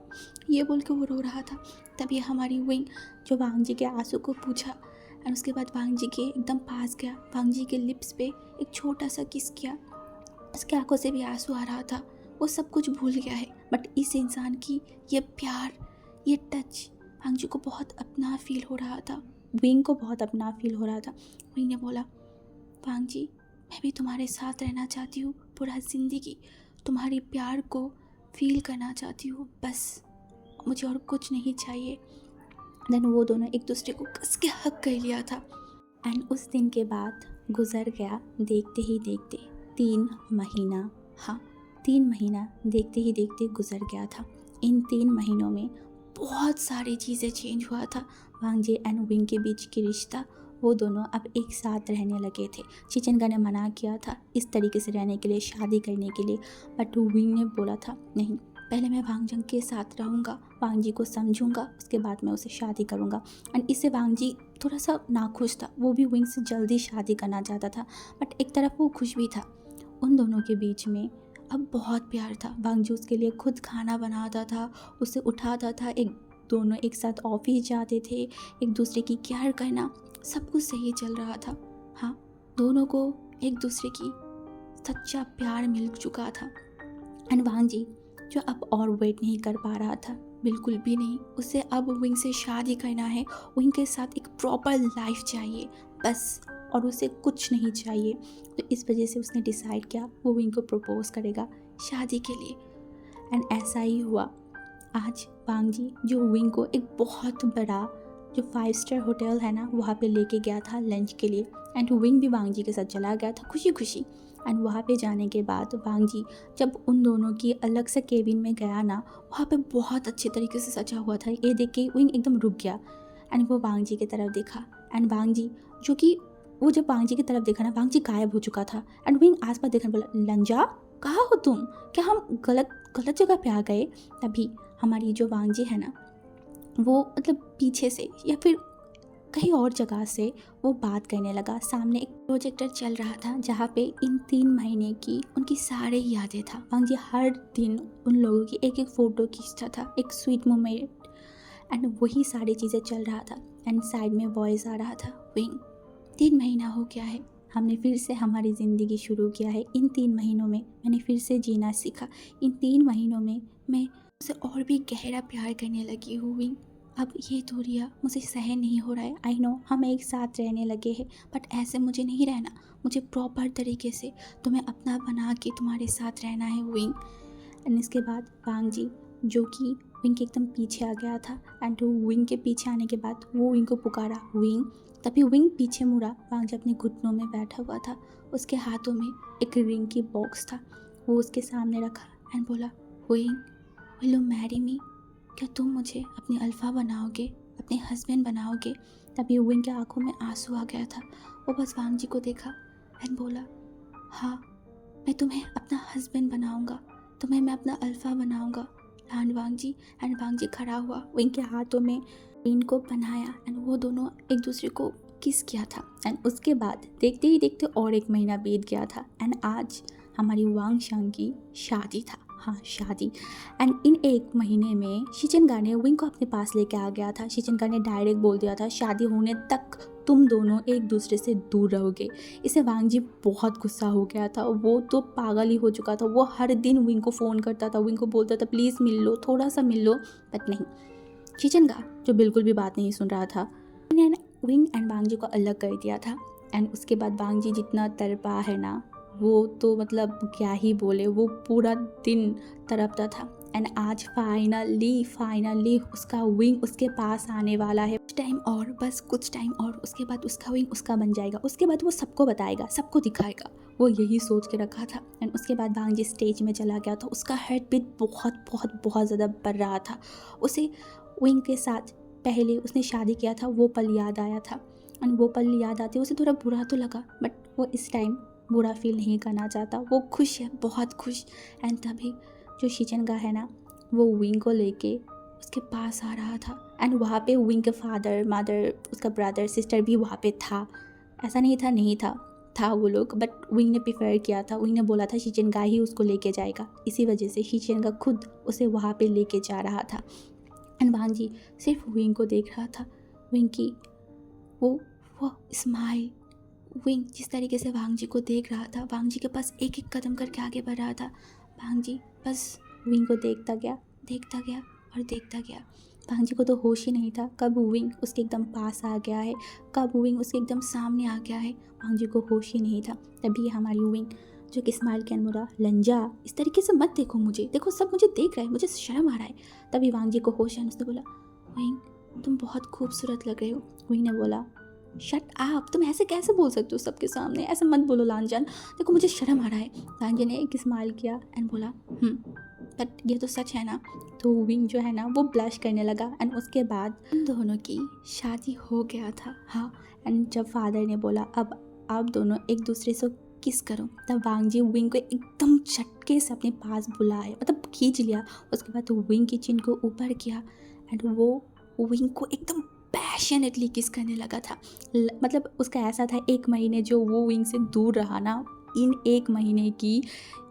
A: ये बोल के वो रो रहा था। तभी हमारी विंग जो वांग जी के आंसू को पूछा एंड उसके बाद वांग जी के एकदम पास गया, वांग जी के लिप्स पे एक छोटा सा किस किया। उसके आंखों से भी आंसू आ रहा था, वो सब कुछ भूल गया है, बट इस इंसान की ये प्यार, ये टच वांग जी को बहुत अपना फील हो रहा था, विंग को बहुत अपना फील हो रहा था। विंग ने बोला, वांग जी मैं भी तुम्हारे साथ रहना चाहती हूँ पूरा ज़िंदगी, तुम्हारी प्यार को फील करना चाहती हूँ, बस मुझे और कुछ नहीं चाहिए। देन वो दोनों एक दूसरे को कस के हक कर लिया था। एंड उस दिन के बाद गुजर गया देखते ही देखते 3 महीना। हाँ, 3 महीना देखते ही देखते गुजर गया था। इन 3 महीनों में बहुत सारी चीज़ें चेंज हुआ था। वांग जी एंड विंग के बीच की रिश्ता, वो दोनों अब एक साथ रहने लगे थे। चिचनगा ने मना किया था इस तरीके से रहने के लिए, शादी करने के लिए, बट विंग ने बोला था नहीं, पहले मैं वांग जंग के साथ रहूँगा, वांग जी को समझूंगा, उसके बाद मैं उसे शादी करूँगा। एंड इससे वांग जी थोड़ा सा नाखुश था, वो भी विंग से जल्दी शादी करना चाहता था, बट एक तरफ वो खुश भी था। उन दोनों के बीच में अब बहुत प्यार था। वांग जी उसके लिए खुद खाना बनाता था, उसे उठाता था, दोनों एक साथ ऑफिस जाते थे, एक दूसरे की केयर करना, सब कुछ सही चल रहा था। हाँ, दोनों को एक दूसरे की सच्चा प्यार मिल चुका था। एंड वांग जी जो अब और वेट नहीं कर पा रहा था, बिल्कुल भी नहीं, उसे अब विंग से शादी करना है, विंग के साथ एक प्रॉपर लाइफ चाहिए बस, और उसे कुछ नहीं चाहिए। तो इस वजह से उसने डिसाइड किया वो विंग को प्रपोज करेगा शादी के लिए। एंड ऐसा ही हुआ। आज वांग जी जो विंग को एक बहुत बड़ा जो 5 स्टार होटल है ना, वहाँ पे लेके गया था लंच के लिए। एंड विंग भी वांग जी के साथ चला गया था खुशी खुशी। एंड वहाँ पे जाने के बाद वांग जी जब उन दोनों की अलग से केबिन में गया ना, वहाँ पे बहुत अच्छे तरीके से सजा हुआ था। ये देख के विंग एकदम रुक गया एंड वो वांग जी की तरफ देखा। एंड वांग जी जो कि वो जब वांग जी की तरफ देखा ना, वांग जी गायब हो चुका था। एंड विंग आसपास देखने बोला, लंजा कहाँ हो तुम, क्या हम गलत जगह पे आ गए? तभी हमारी जो वांग जी है ना, वो मतलब पीछे से या फिर कहीं और जगह से वो बात करने लगा। सामने एक प्रोजेक्टर चल रहा था जहाँ पे इन 3 महीने की उनकी सारी यादें था। वांग जी हर दिन उन लोगों की एक एक फ़ोटो खींचता था, एक स्वीट मोमेंट, एंड वही सारी चीज़ें चल रहा था। एंड साइड में वॉइस आ रहा था, विंग 3 महीना हो गया है, हमने फिर से हमारी ज़िंदगी शुरू किया है। इन 3 महीनों में मैंने फिर से जीना सीखा। इन 3 महीनों में मैं उसे और भी गहरा प्यार करने लगी हूँ विंग। अब ये दूरियाँ मुझे सहन नहीं हो रहा है। आई नो हम एक साथ रहने लगे हैं, बट ऐसे मुझे नहीं रहना, मुझे प्रॉपर तरीके से तुम्हें अपना बना के तुम्हारे साथ रहना है विंग। एंड इसके बाद वांग जी जो कि विंग के एकदम पीछे आ गया था, एंड विंग के पीछे आने के बाद वो विंग को पुकारा, विंग। तभी विंग पीछे मुड़ा। वांग जी अपने घुटनों में बैठा हुआ था, उसके हाथों में एक रिंग की बॉक्स था, वो उसके सामने रखा एंड बोला, wing will you marry me, क्या तुम मुझे अपनी अल्फ़ा बनाओगे, अपने हस्बैंड बनाओगे? तभी विंग के आंखों में आंसू आ गया था, वो बस वांग जी को देखा एंड बोला, हाँ मैं तुम्हें अपना हस्बैंड बनाऊंगा, तुम्हें मैं अपना अल्फ़ा बनाऊंगा एंड वांग जी। एंड वांग जी खड़ा हुआ, विंग के हाथों में रिंग को बनाया एंड वो दोनों एक दूसरे को किस किया था। एंड उसके बाद देखते ही देखते और 1 महीना बीत गया था एंड आज हमारी वांग शांग की शादी था। हाँ, शादी। एंड इन 1 महीने में शिचनगा ने विंग को अपने पास लेके आ गया था। शिचनगा ने डायरेक्ट बोल दिया था, शादी होने तक तुम दोनों एक दूसरे से दूर रहोगे। इसे वांग जी बहुत गुस्सा हो गया था, वो तो पागल ही हो चुका था। वो हर दिन विंग को फ़ोन करता था, विंग को बोलता था प्लीज़ मिल लो, थोड़ा सा मिल लो, बट नहीं। शिचनगा जो बिल्कुल भी बात नहीं सुन रहा था, विंग एंड वांग जी को अलग कर दिया था। एंड उसके बाद वांग जी जितना तड़पा है ना, वो तो मतलब क्या ही बोले, वो पूरा दिन तड़पता था। एंड आज फाइनली उसका विंग उसके पास आने वाला है। टाइम और, बस कुछ टाइम और, उसके बाद उसका विंग उसका बन जाएगा, उसके बाद वो सबको बताएगा, सबको दिखाएगा। वो यही सोच के रखा था। एंड उसके बाद भांजी स्टेज में चला गया था। उसका हार्ट बीट बहुत बहुत बहुत ज़्यादा बढ़ रहा था। उसे विंग के साथ पहले उसने शादी किया था वो पल याद आया था। एंड वो पल याद आते उसे थोड़ा बुरा तो लगा, बट वो इस टाइम बुरा फील नहीं करना चाहता। वो खुश है, बहुत खुश। एंड तभी जो शीचेन है ना, वो विंग को लेके उसके पास आ रहा था। एंड वहाँ पे विंग के फादर, मदर, उसका ब्रदर, सिस्टर भी वहाँ पे था। ऐसा नहीं था वो लोग, बट विंग ने प्रेफर किया था। विंग ने बोला था शीचेन ही उसको लेके जाएगा, इसी वजह से शीचेन खुद उसे वहाँ पे लेके जा रहा था। एंड भांजी सिर्फ विंग को देख रहा था। विंग की वो स्माइल, विंग जिस तरीके से भांजी को देख रहा था, भांजी के पास एक एक कदम करके आगे बढ़ रहा था। भांजी बस विंग को देखता गया और देखता गया। भांजी को तो होश ही नहीं था कब विंग उसके एकदम पास आ गया है, कब विंग उसके एकदम सामने आ गया है। भांजी को होश ही नहीं था। तभी हमारी विंग जो कि स्माइल के बोला, लंजा इस तरीके से मत देखो मुझे, देखो सब मुझे देख रहा है, मुझे शर्म आ रहा है। तभी भांजी को होश है, उसने बोला, विंग तुम बहुत खूबसूरत लग रहे हो। विंग ने बोला, शट आप, तुम ऐसे कैसे बोल सकते हो सबके सामने, ऐसे मत बोलो लांजन, देखो मुझे शर्म आ रहा है। लांजन ने एक स्माइल किया एंड बोला, बट ये तो सच है ना। तो विंग जो है ना वो ब्लश करने लगा। एंड उसके बाद उन दोनों की शादी हो गया था। हाँ, एंड जब फादर ने बोला अब आप दोनों एक दूसरे से किस करो, तब वांगजी विंग को एकदम झटके से अपने पास बुलाया, मतलब खींच लिया। उसके बाद विंग की चिन को ऊपर किया एंड वो विंग को एकदम पैशनेटली किस करने लगा था। मतलब उसका ऐसा था, 1 महीने जो वो विंग से दूर रहा ना, इन 1 महीने की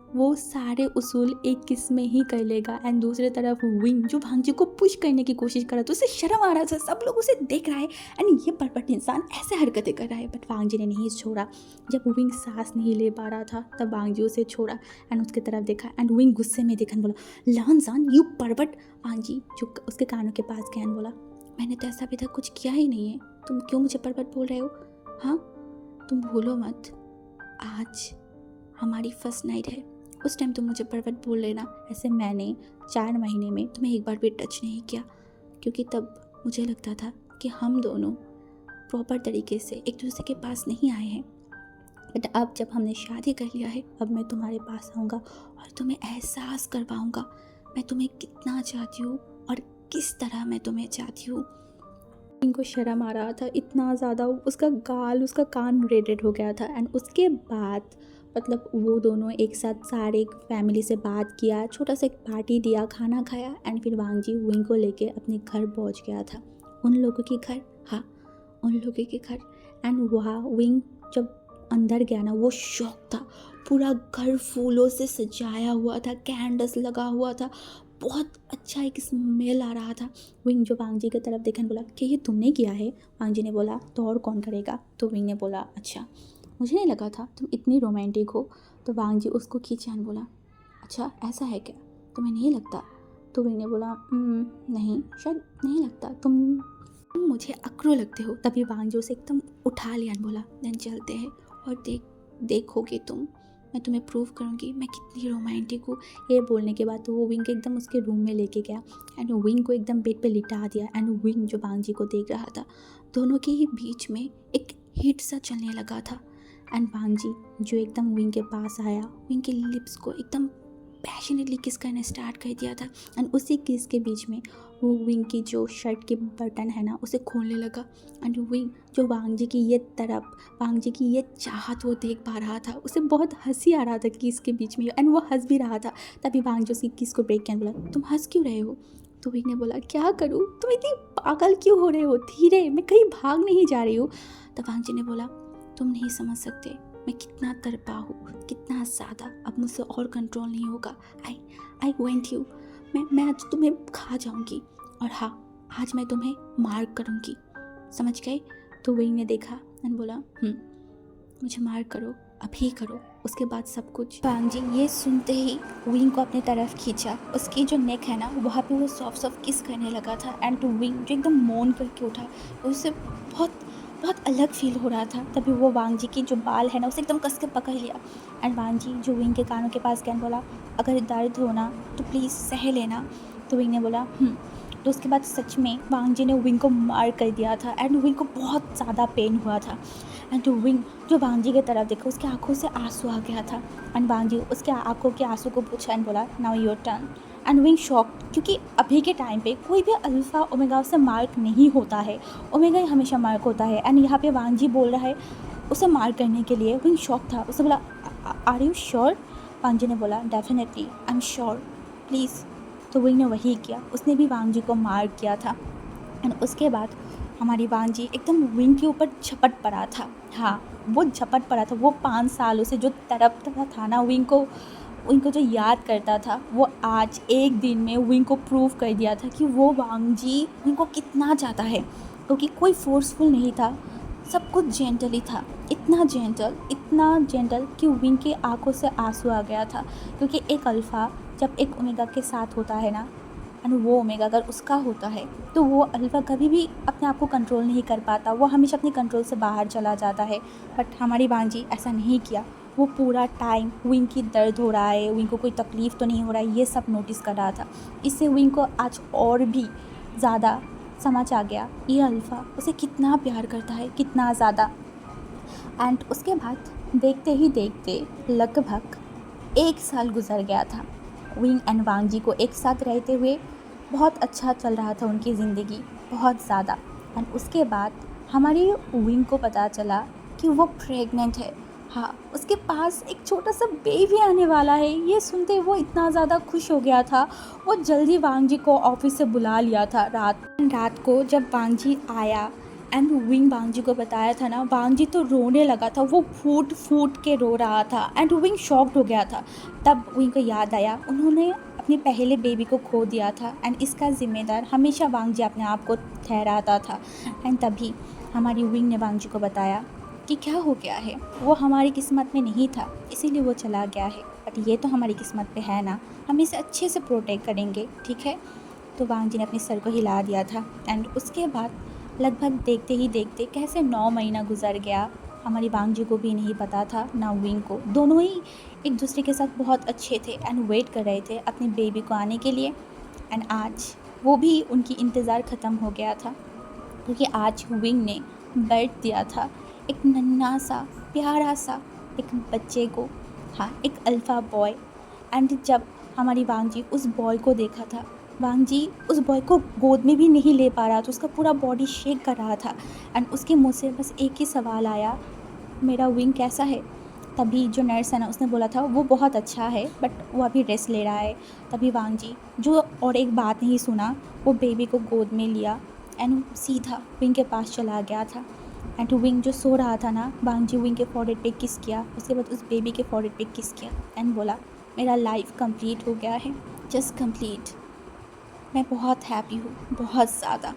A: वो सारे उसूल एक किस में ही कर लेगा। एंड दूसरी तरफ विंग जो भांजी को पुश करने की कोशिश कर रहा था, उसे शर्म आ रहा था, सब लोग उसे देख रहा है एंड ये परपट इंसान ऐसे हरकतें कर रहा है, बट वांगजी ने नहीं छोड़ा। जब विंग सांस नहीं ले पा रहा था तब वांगजी उसे छोड़ा एंड उसकी तरफ देखा एंड विंग गुस्से में देखा, बोला, लानजान यू परपट। वांगजी जो उसके कानों के पास गया, बोला, मैंने तो ऐसा अभी तक कुछ किया ही नहीं है, तुम क्यों मुझे परपट बोल रहे हो। हाँ, तुम भूलो मत, आज हमारी फर्स्ट नाइट है, उस टाइम तुम मुझे परवट बोल लेना। ऐसे मैंने 4 महीने में तुम्हें एक बार भी टच नहीं किया, क्योंकि तब मुझे लगता था कि हम दोनों प्रॉपर तरीके से एक दूसरे के पास नहीं आए हैं। बट अब जब हमने शादी कर लिया है, अब मैं तुम्हारे पास आऊँगा और तुम्हें एहसास करवाऊँगा मैं तुम्हें कितना चाहती हूँ और किस तरह मैं तुम्हें चाहती हूँ। इनको शर्म आ रहा था इतना ज़्यादा, उसका गाल, उसका कान रेडेड हो गया था। एंड उसके बाद मतलब वो दोनों एक साथ सारे फैमिली से बात किया, छोटा सा एक पार्टी दिया, खाना खाया एंड फिर वांगजी विंग को लेके अपने घर पहुंच गया था। उन लोगों के घर, हाँ उन लोगों के घर। एंड वहाँ विंग जब अंदर गया ना, वो शॉक था। पूरा घर फूलों से सजाया हुआ था, कैंडल्स लगा हुआ था, बहुत अच्छा एक स्मेल आ रहा था। विंग जो वांगजी की तरफ देखा, बोला कि ये तुमने किया है। वांगजी ने बोला तो और कौन करेगा। तो विंग ने बोला अच्छा, मुझे नहीं लगा था तुम इतनी रोमांटिक हो। तो वांगजी उसको खींचा बोला, अच्छा ऐसा है क्या, तुम्हें नहीं लगता। तो विंग ने बोला नहीं, शायद नहीं लगता, तुम मुझे अकरो लगते हो। तभी वांगजी उसे एकदम उठा लिया बोला, देन चलते हैं और देखोगे तुम, मैं तुम्हें प्रूव करूँगी मैं कितनी रोमांटिक हूँ। ये बोलने के बाद तो वो विंग के एकदम उसके रूम में लेके गया एंड विंग को एकदम बेड पे लिटा दिया। एंड विंग जो वांगजी को देख रहा था, दोनों के ही बीच में एक हीट सा चलने लगा था। एंड वांगजी जो एकदम विंग के पास आया, विंग के लिप्स को एकदम पैशनेटली किस करने स्टार्ट कर दिया था। एंड उसी किस के बीच में वो विंग की जो शर्ट के बटन है ना उसे खोलने लगा। एंड विंग जो वांगजी की ये तरफ, वांगजी की ये चाहत वो देख पा रहा था, उसे बहुत हंसी आ रहा था किस के बीच में एंड वो हंस भी रहा था। तभी वांगजी उसकी किस को ब्रेक किया, बोला तुम हंस क्यों रहे हो। तो विंग ने बोला क्या करूँ, तुम इतनी पागल क्यों हो रहे हो, धीरे, मैं कहीं भाग नहीं जा रही हूँ। तब वांगजी ने बोला तुम नहीं समझ सकते मैं कितना तड़पा हूँ, कितना ज़्यादा, अब मुझसे और कंट्रोल नहीं होगा। आई वांट यू, मैं आज तुम्हें खा जाऊँगी और हाँ आज मैं तुम्हें मार करूँगी, समझ गए। तो विंग ने देखा एंड बोला मुझे मार करो, अभी करो, उसके बाद सब कुछ। वांगजी ये सुनते ही विंग को अपनी तरफ खींचा, उसकी जो नेक है ना वहाँ पे वो सॉफ्ट किस करने लगा था। एंड टू विंग जो एकदम मौन करके उठा, उससे बहुत अलग फील हो रहा था। तभी वो वांगजी की जो बाल है ना उसे एकदम कस के पकड़ लिया। एंड वांगजी जो विंग के कानों के पास गया, बोला अगर दर्द हो ना तो प्लीज़ सह लेना। तो विंग ने बोला
B: तो उसके बाद सच में वांग जी ने विंग को मार कर दिया था एंड विंग को बहुत ज़्यादा पेन हुआ था। एंड विंग जो वांग जी की तरफ देखा, उसकी आंखों से आंसू आ गया था एंड वांग जी उसके आंखों के आंसू को पूछा एंड बोला now your turn. And wing shock, क्योंकि अभी के टाइम पे कोई भी अल्फ़ा ओमेगा से मार्क नहीं होता है, ओमेगा ही हमेशा मार्क होता है। एंड यहाँ पे वांग जी बोल रहा है उसे मार्क करने के लिए। विंग शॉक था, उसे बोला आर यू श्योर? वांग जी ने बोला definitely I am sure, please. तो विंग ने वही किया, उसने भी वांग जी को मार्क किया था। एंड उसके बाद हमारी वांग जी एकदम विंग के ऊपर झपट पड़ा था। हाँ, वो झपट पड़ा था, वो 5 सालों से जो तड़पता था ना विंग को जो याद करता था, वो आज एक दिन में विंग को प्रूव कर दिया था कि वो वांग जी विंग को कितना चाहता है। क्योंकि कोई फोर्सफुल नहीं था, सब कुछ जेंटली था, इतना जेंटल कि विंग की आंखों से आंसू आ गया था। क्योंकि एक अल्फ़ा जब एक ओमेगा के साथ होता है ना, एंड वो ओमेगा अगर उसका होता है तो वो अल्फ़ा कभी भी अपने आप को कंट्रोल नहीं कर पाता, वो हमेशा अपने कंट्रोल से बाहर चला जाता है। बट हमारी वांग जी ऐसा नहीं किया, वो पूरा टाइम विंग की दर्द हो रहा है, विंग को कोई तकलीफ़ तो नहीं हो रहा है, ये सब नोटिस कर रहा था। इससे विंग को आज और भी ज़्यादा समझ आ गया ये अल्फ़ा उसे कितना प्यार करता है, कितना ज़्यादा। एंड उसके बाद देखते ही देखते लगभग 1 साल गुजर गया था। विंग एंड वांग जी को एक साथ रहते हुए बहुत अच्छा चल रहा था उनकी ज़िंदगी, बहुत ज़्यादा। एंड उसके बाद हमारी विंग को पता चला कि वो प्रेग्नेंट है। हाँ, उसके पास एक छोटा सा बेबी आने वाला है। ये सुनते वो इतना ज़्यादा खुश हो गया था, वो जल्दी वांग जी को ऑफिस से बुला लिया था। रात को जब वांग जी आया एंड विंग वांग जी को बताया था ना, वांग जी तो रोने लगा था, वो फूट फूट के रो रहा था एंड विंग शॉक्ड हो गया था। तब विंग को याद आया उन्होंने अपने पहले बेबी को खो दिया था एंड इसका ज़िम्मेदार हमेशा वांग जी अपने आप को ठहराता था। एंड तभी हमारी विंग ने वांग जी को बताया कि क्या हो गया है, वो हमारी किस्मत में नहीं था इसीलिए वो चला गया है, बट ये तो हमारी किस्मत पे है ना, हम इसे अच्छे से प्रोटेक्ट करेंगे, ठीक है। तो वांग जी ने अपने सर को हिला दिया था। एंड उसके बाद लगभग देखते ही देखते कैसे 9 महीना गुजर गया, हमारी वांग जी को भी नहीं पता था ना विंग को। दोनों ही एक दूसरे के साथ बहुत अच्छे थे एंड वेट कर रहे थे अपने बेबी को आने के लिए। एंड आज वो भी उनकी इंतज़ार ख़त्म हो गया था, क्योंकि आज विंग ने बर्थ दिया था एक नन्हा सा प्यारा सा एक बच्चे को। हाँ, एक अल्फ़ा बॉय। एंड जब हमारी वांग जी उस बॉय को देखा था, वांग जी उस बॉय को गोद में भी नहीं ले पा रहा था, उसका पूरा बॉडी शेक कर रहा था। एंड उसके मुंह से बस एक ही सवाल आया, मेरा विंग कैसा है? तभी जो नर्स है ना, उसने बोला था वो बहुत अच्छा है बट वो अभी रेस्ट ले रहा है। तभी वांग जी जो और एक बात नहीं सुना, वो बेबी को गोद में लिया एंड सीधा विंग के पास चला गया था। एंड विंग जो सो रहा था ना, वांग जी विंग के फॉरहेड पे किस किया, उसके बाद उस बेबी के फॉरहेड पे किस किया एंड बोला मेरा लाइफ कंप्लीट हो गया है, जस्ट कंप्लीट। मैं बहुत हैप्पी हूँ, बहुत ज़्यादा।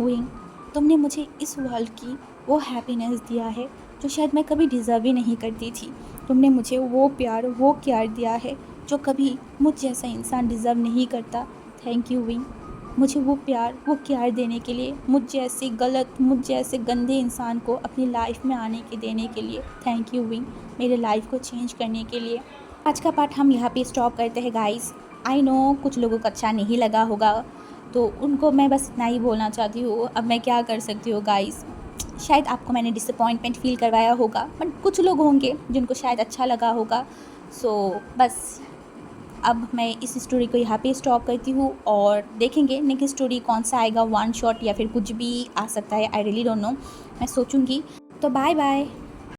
B: विंग, तुमने मुझे इस वर्ल्ड की वो हैप्पीनेस दिया है जो शायद मैं कभी डिज़र्व ही नहीं करती थी। तुमने मुझे वो प्यार, वो केयर दिया है जो कभी मुझ जैसा इंसान डिज़र्व नहीं करता। थैंक यू विंग, मुझे वो प्यार, वो केयर देने के लिए, मुझ जैसे गंदे इंसान को अपनी लाइफ में आने के देने के लिए। थैंक यू विंग, मेरे लाइफ को चेंज करने के लिए। आज का पार्ट हम यहाँ पे स्टॉप करते हैं गाइस। आई नो कुछ लोगों को अच्छा नहीं लगा होगा, तो उनको मैं बस इतना ही बोलना चाहती हूँ, अब मैं क्या कर सकती हूँ गाइस। शायद आपको मैंने डिसअपॉइंटमेंट फील करवाया होगा, बट कुछ लोग होंगे जिनको शायद अच्छा लगा होगा। सो बस अब मैं इस स्टोरी को यहाँ पे स्टॉप करती हूँ और देखेंगे नेक्स्ट स्टोरी कौन सा आएगा, वन शॉट या फिर कुछ भी आ सकता है, आई रियली डोंट नो, मैं सोचूंगी। तो बाय बाय।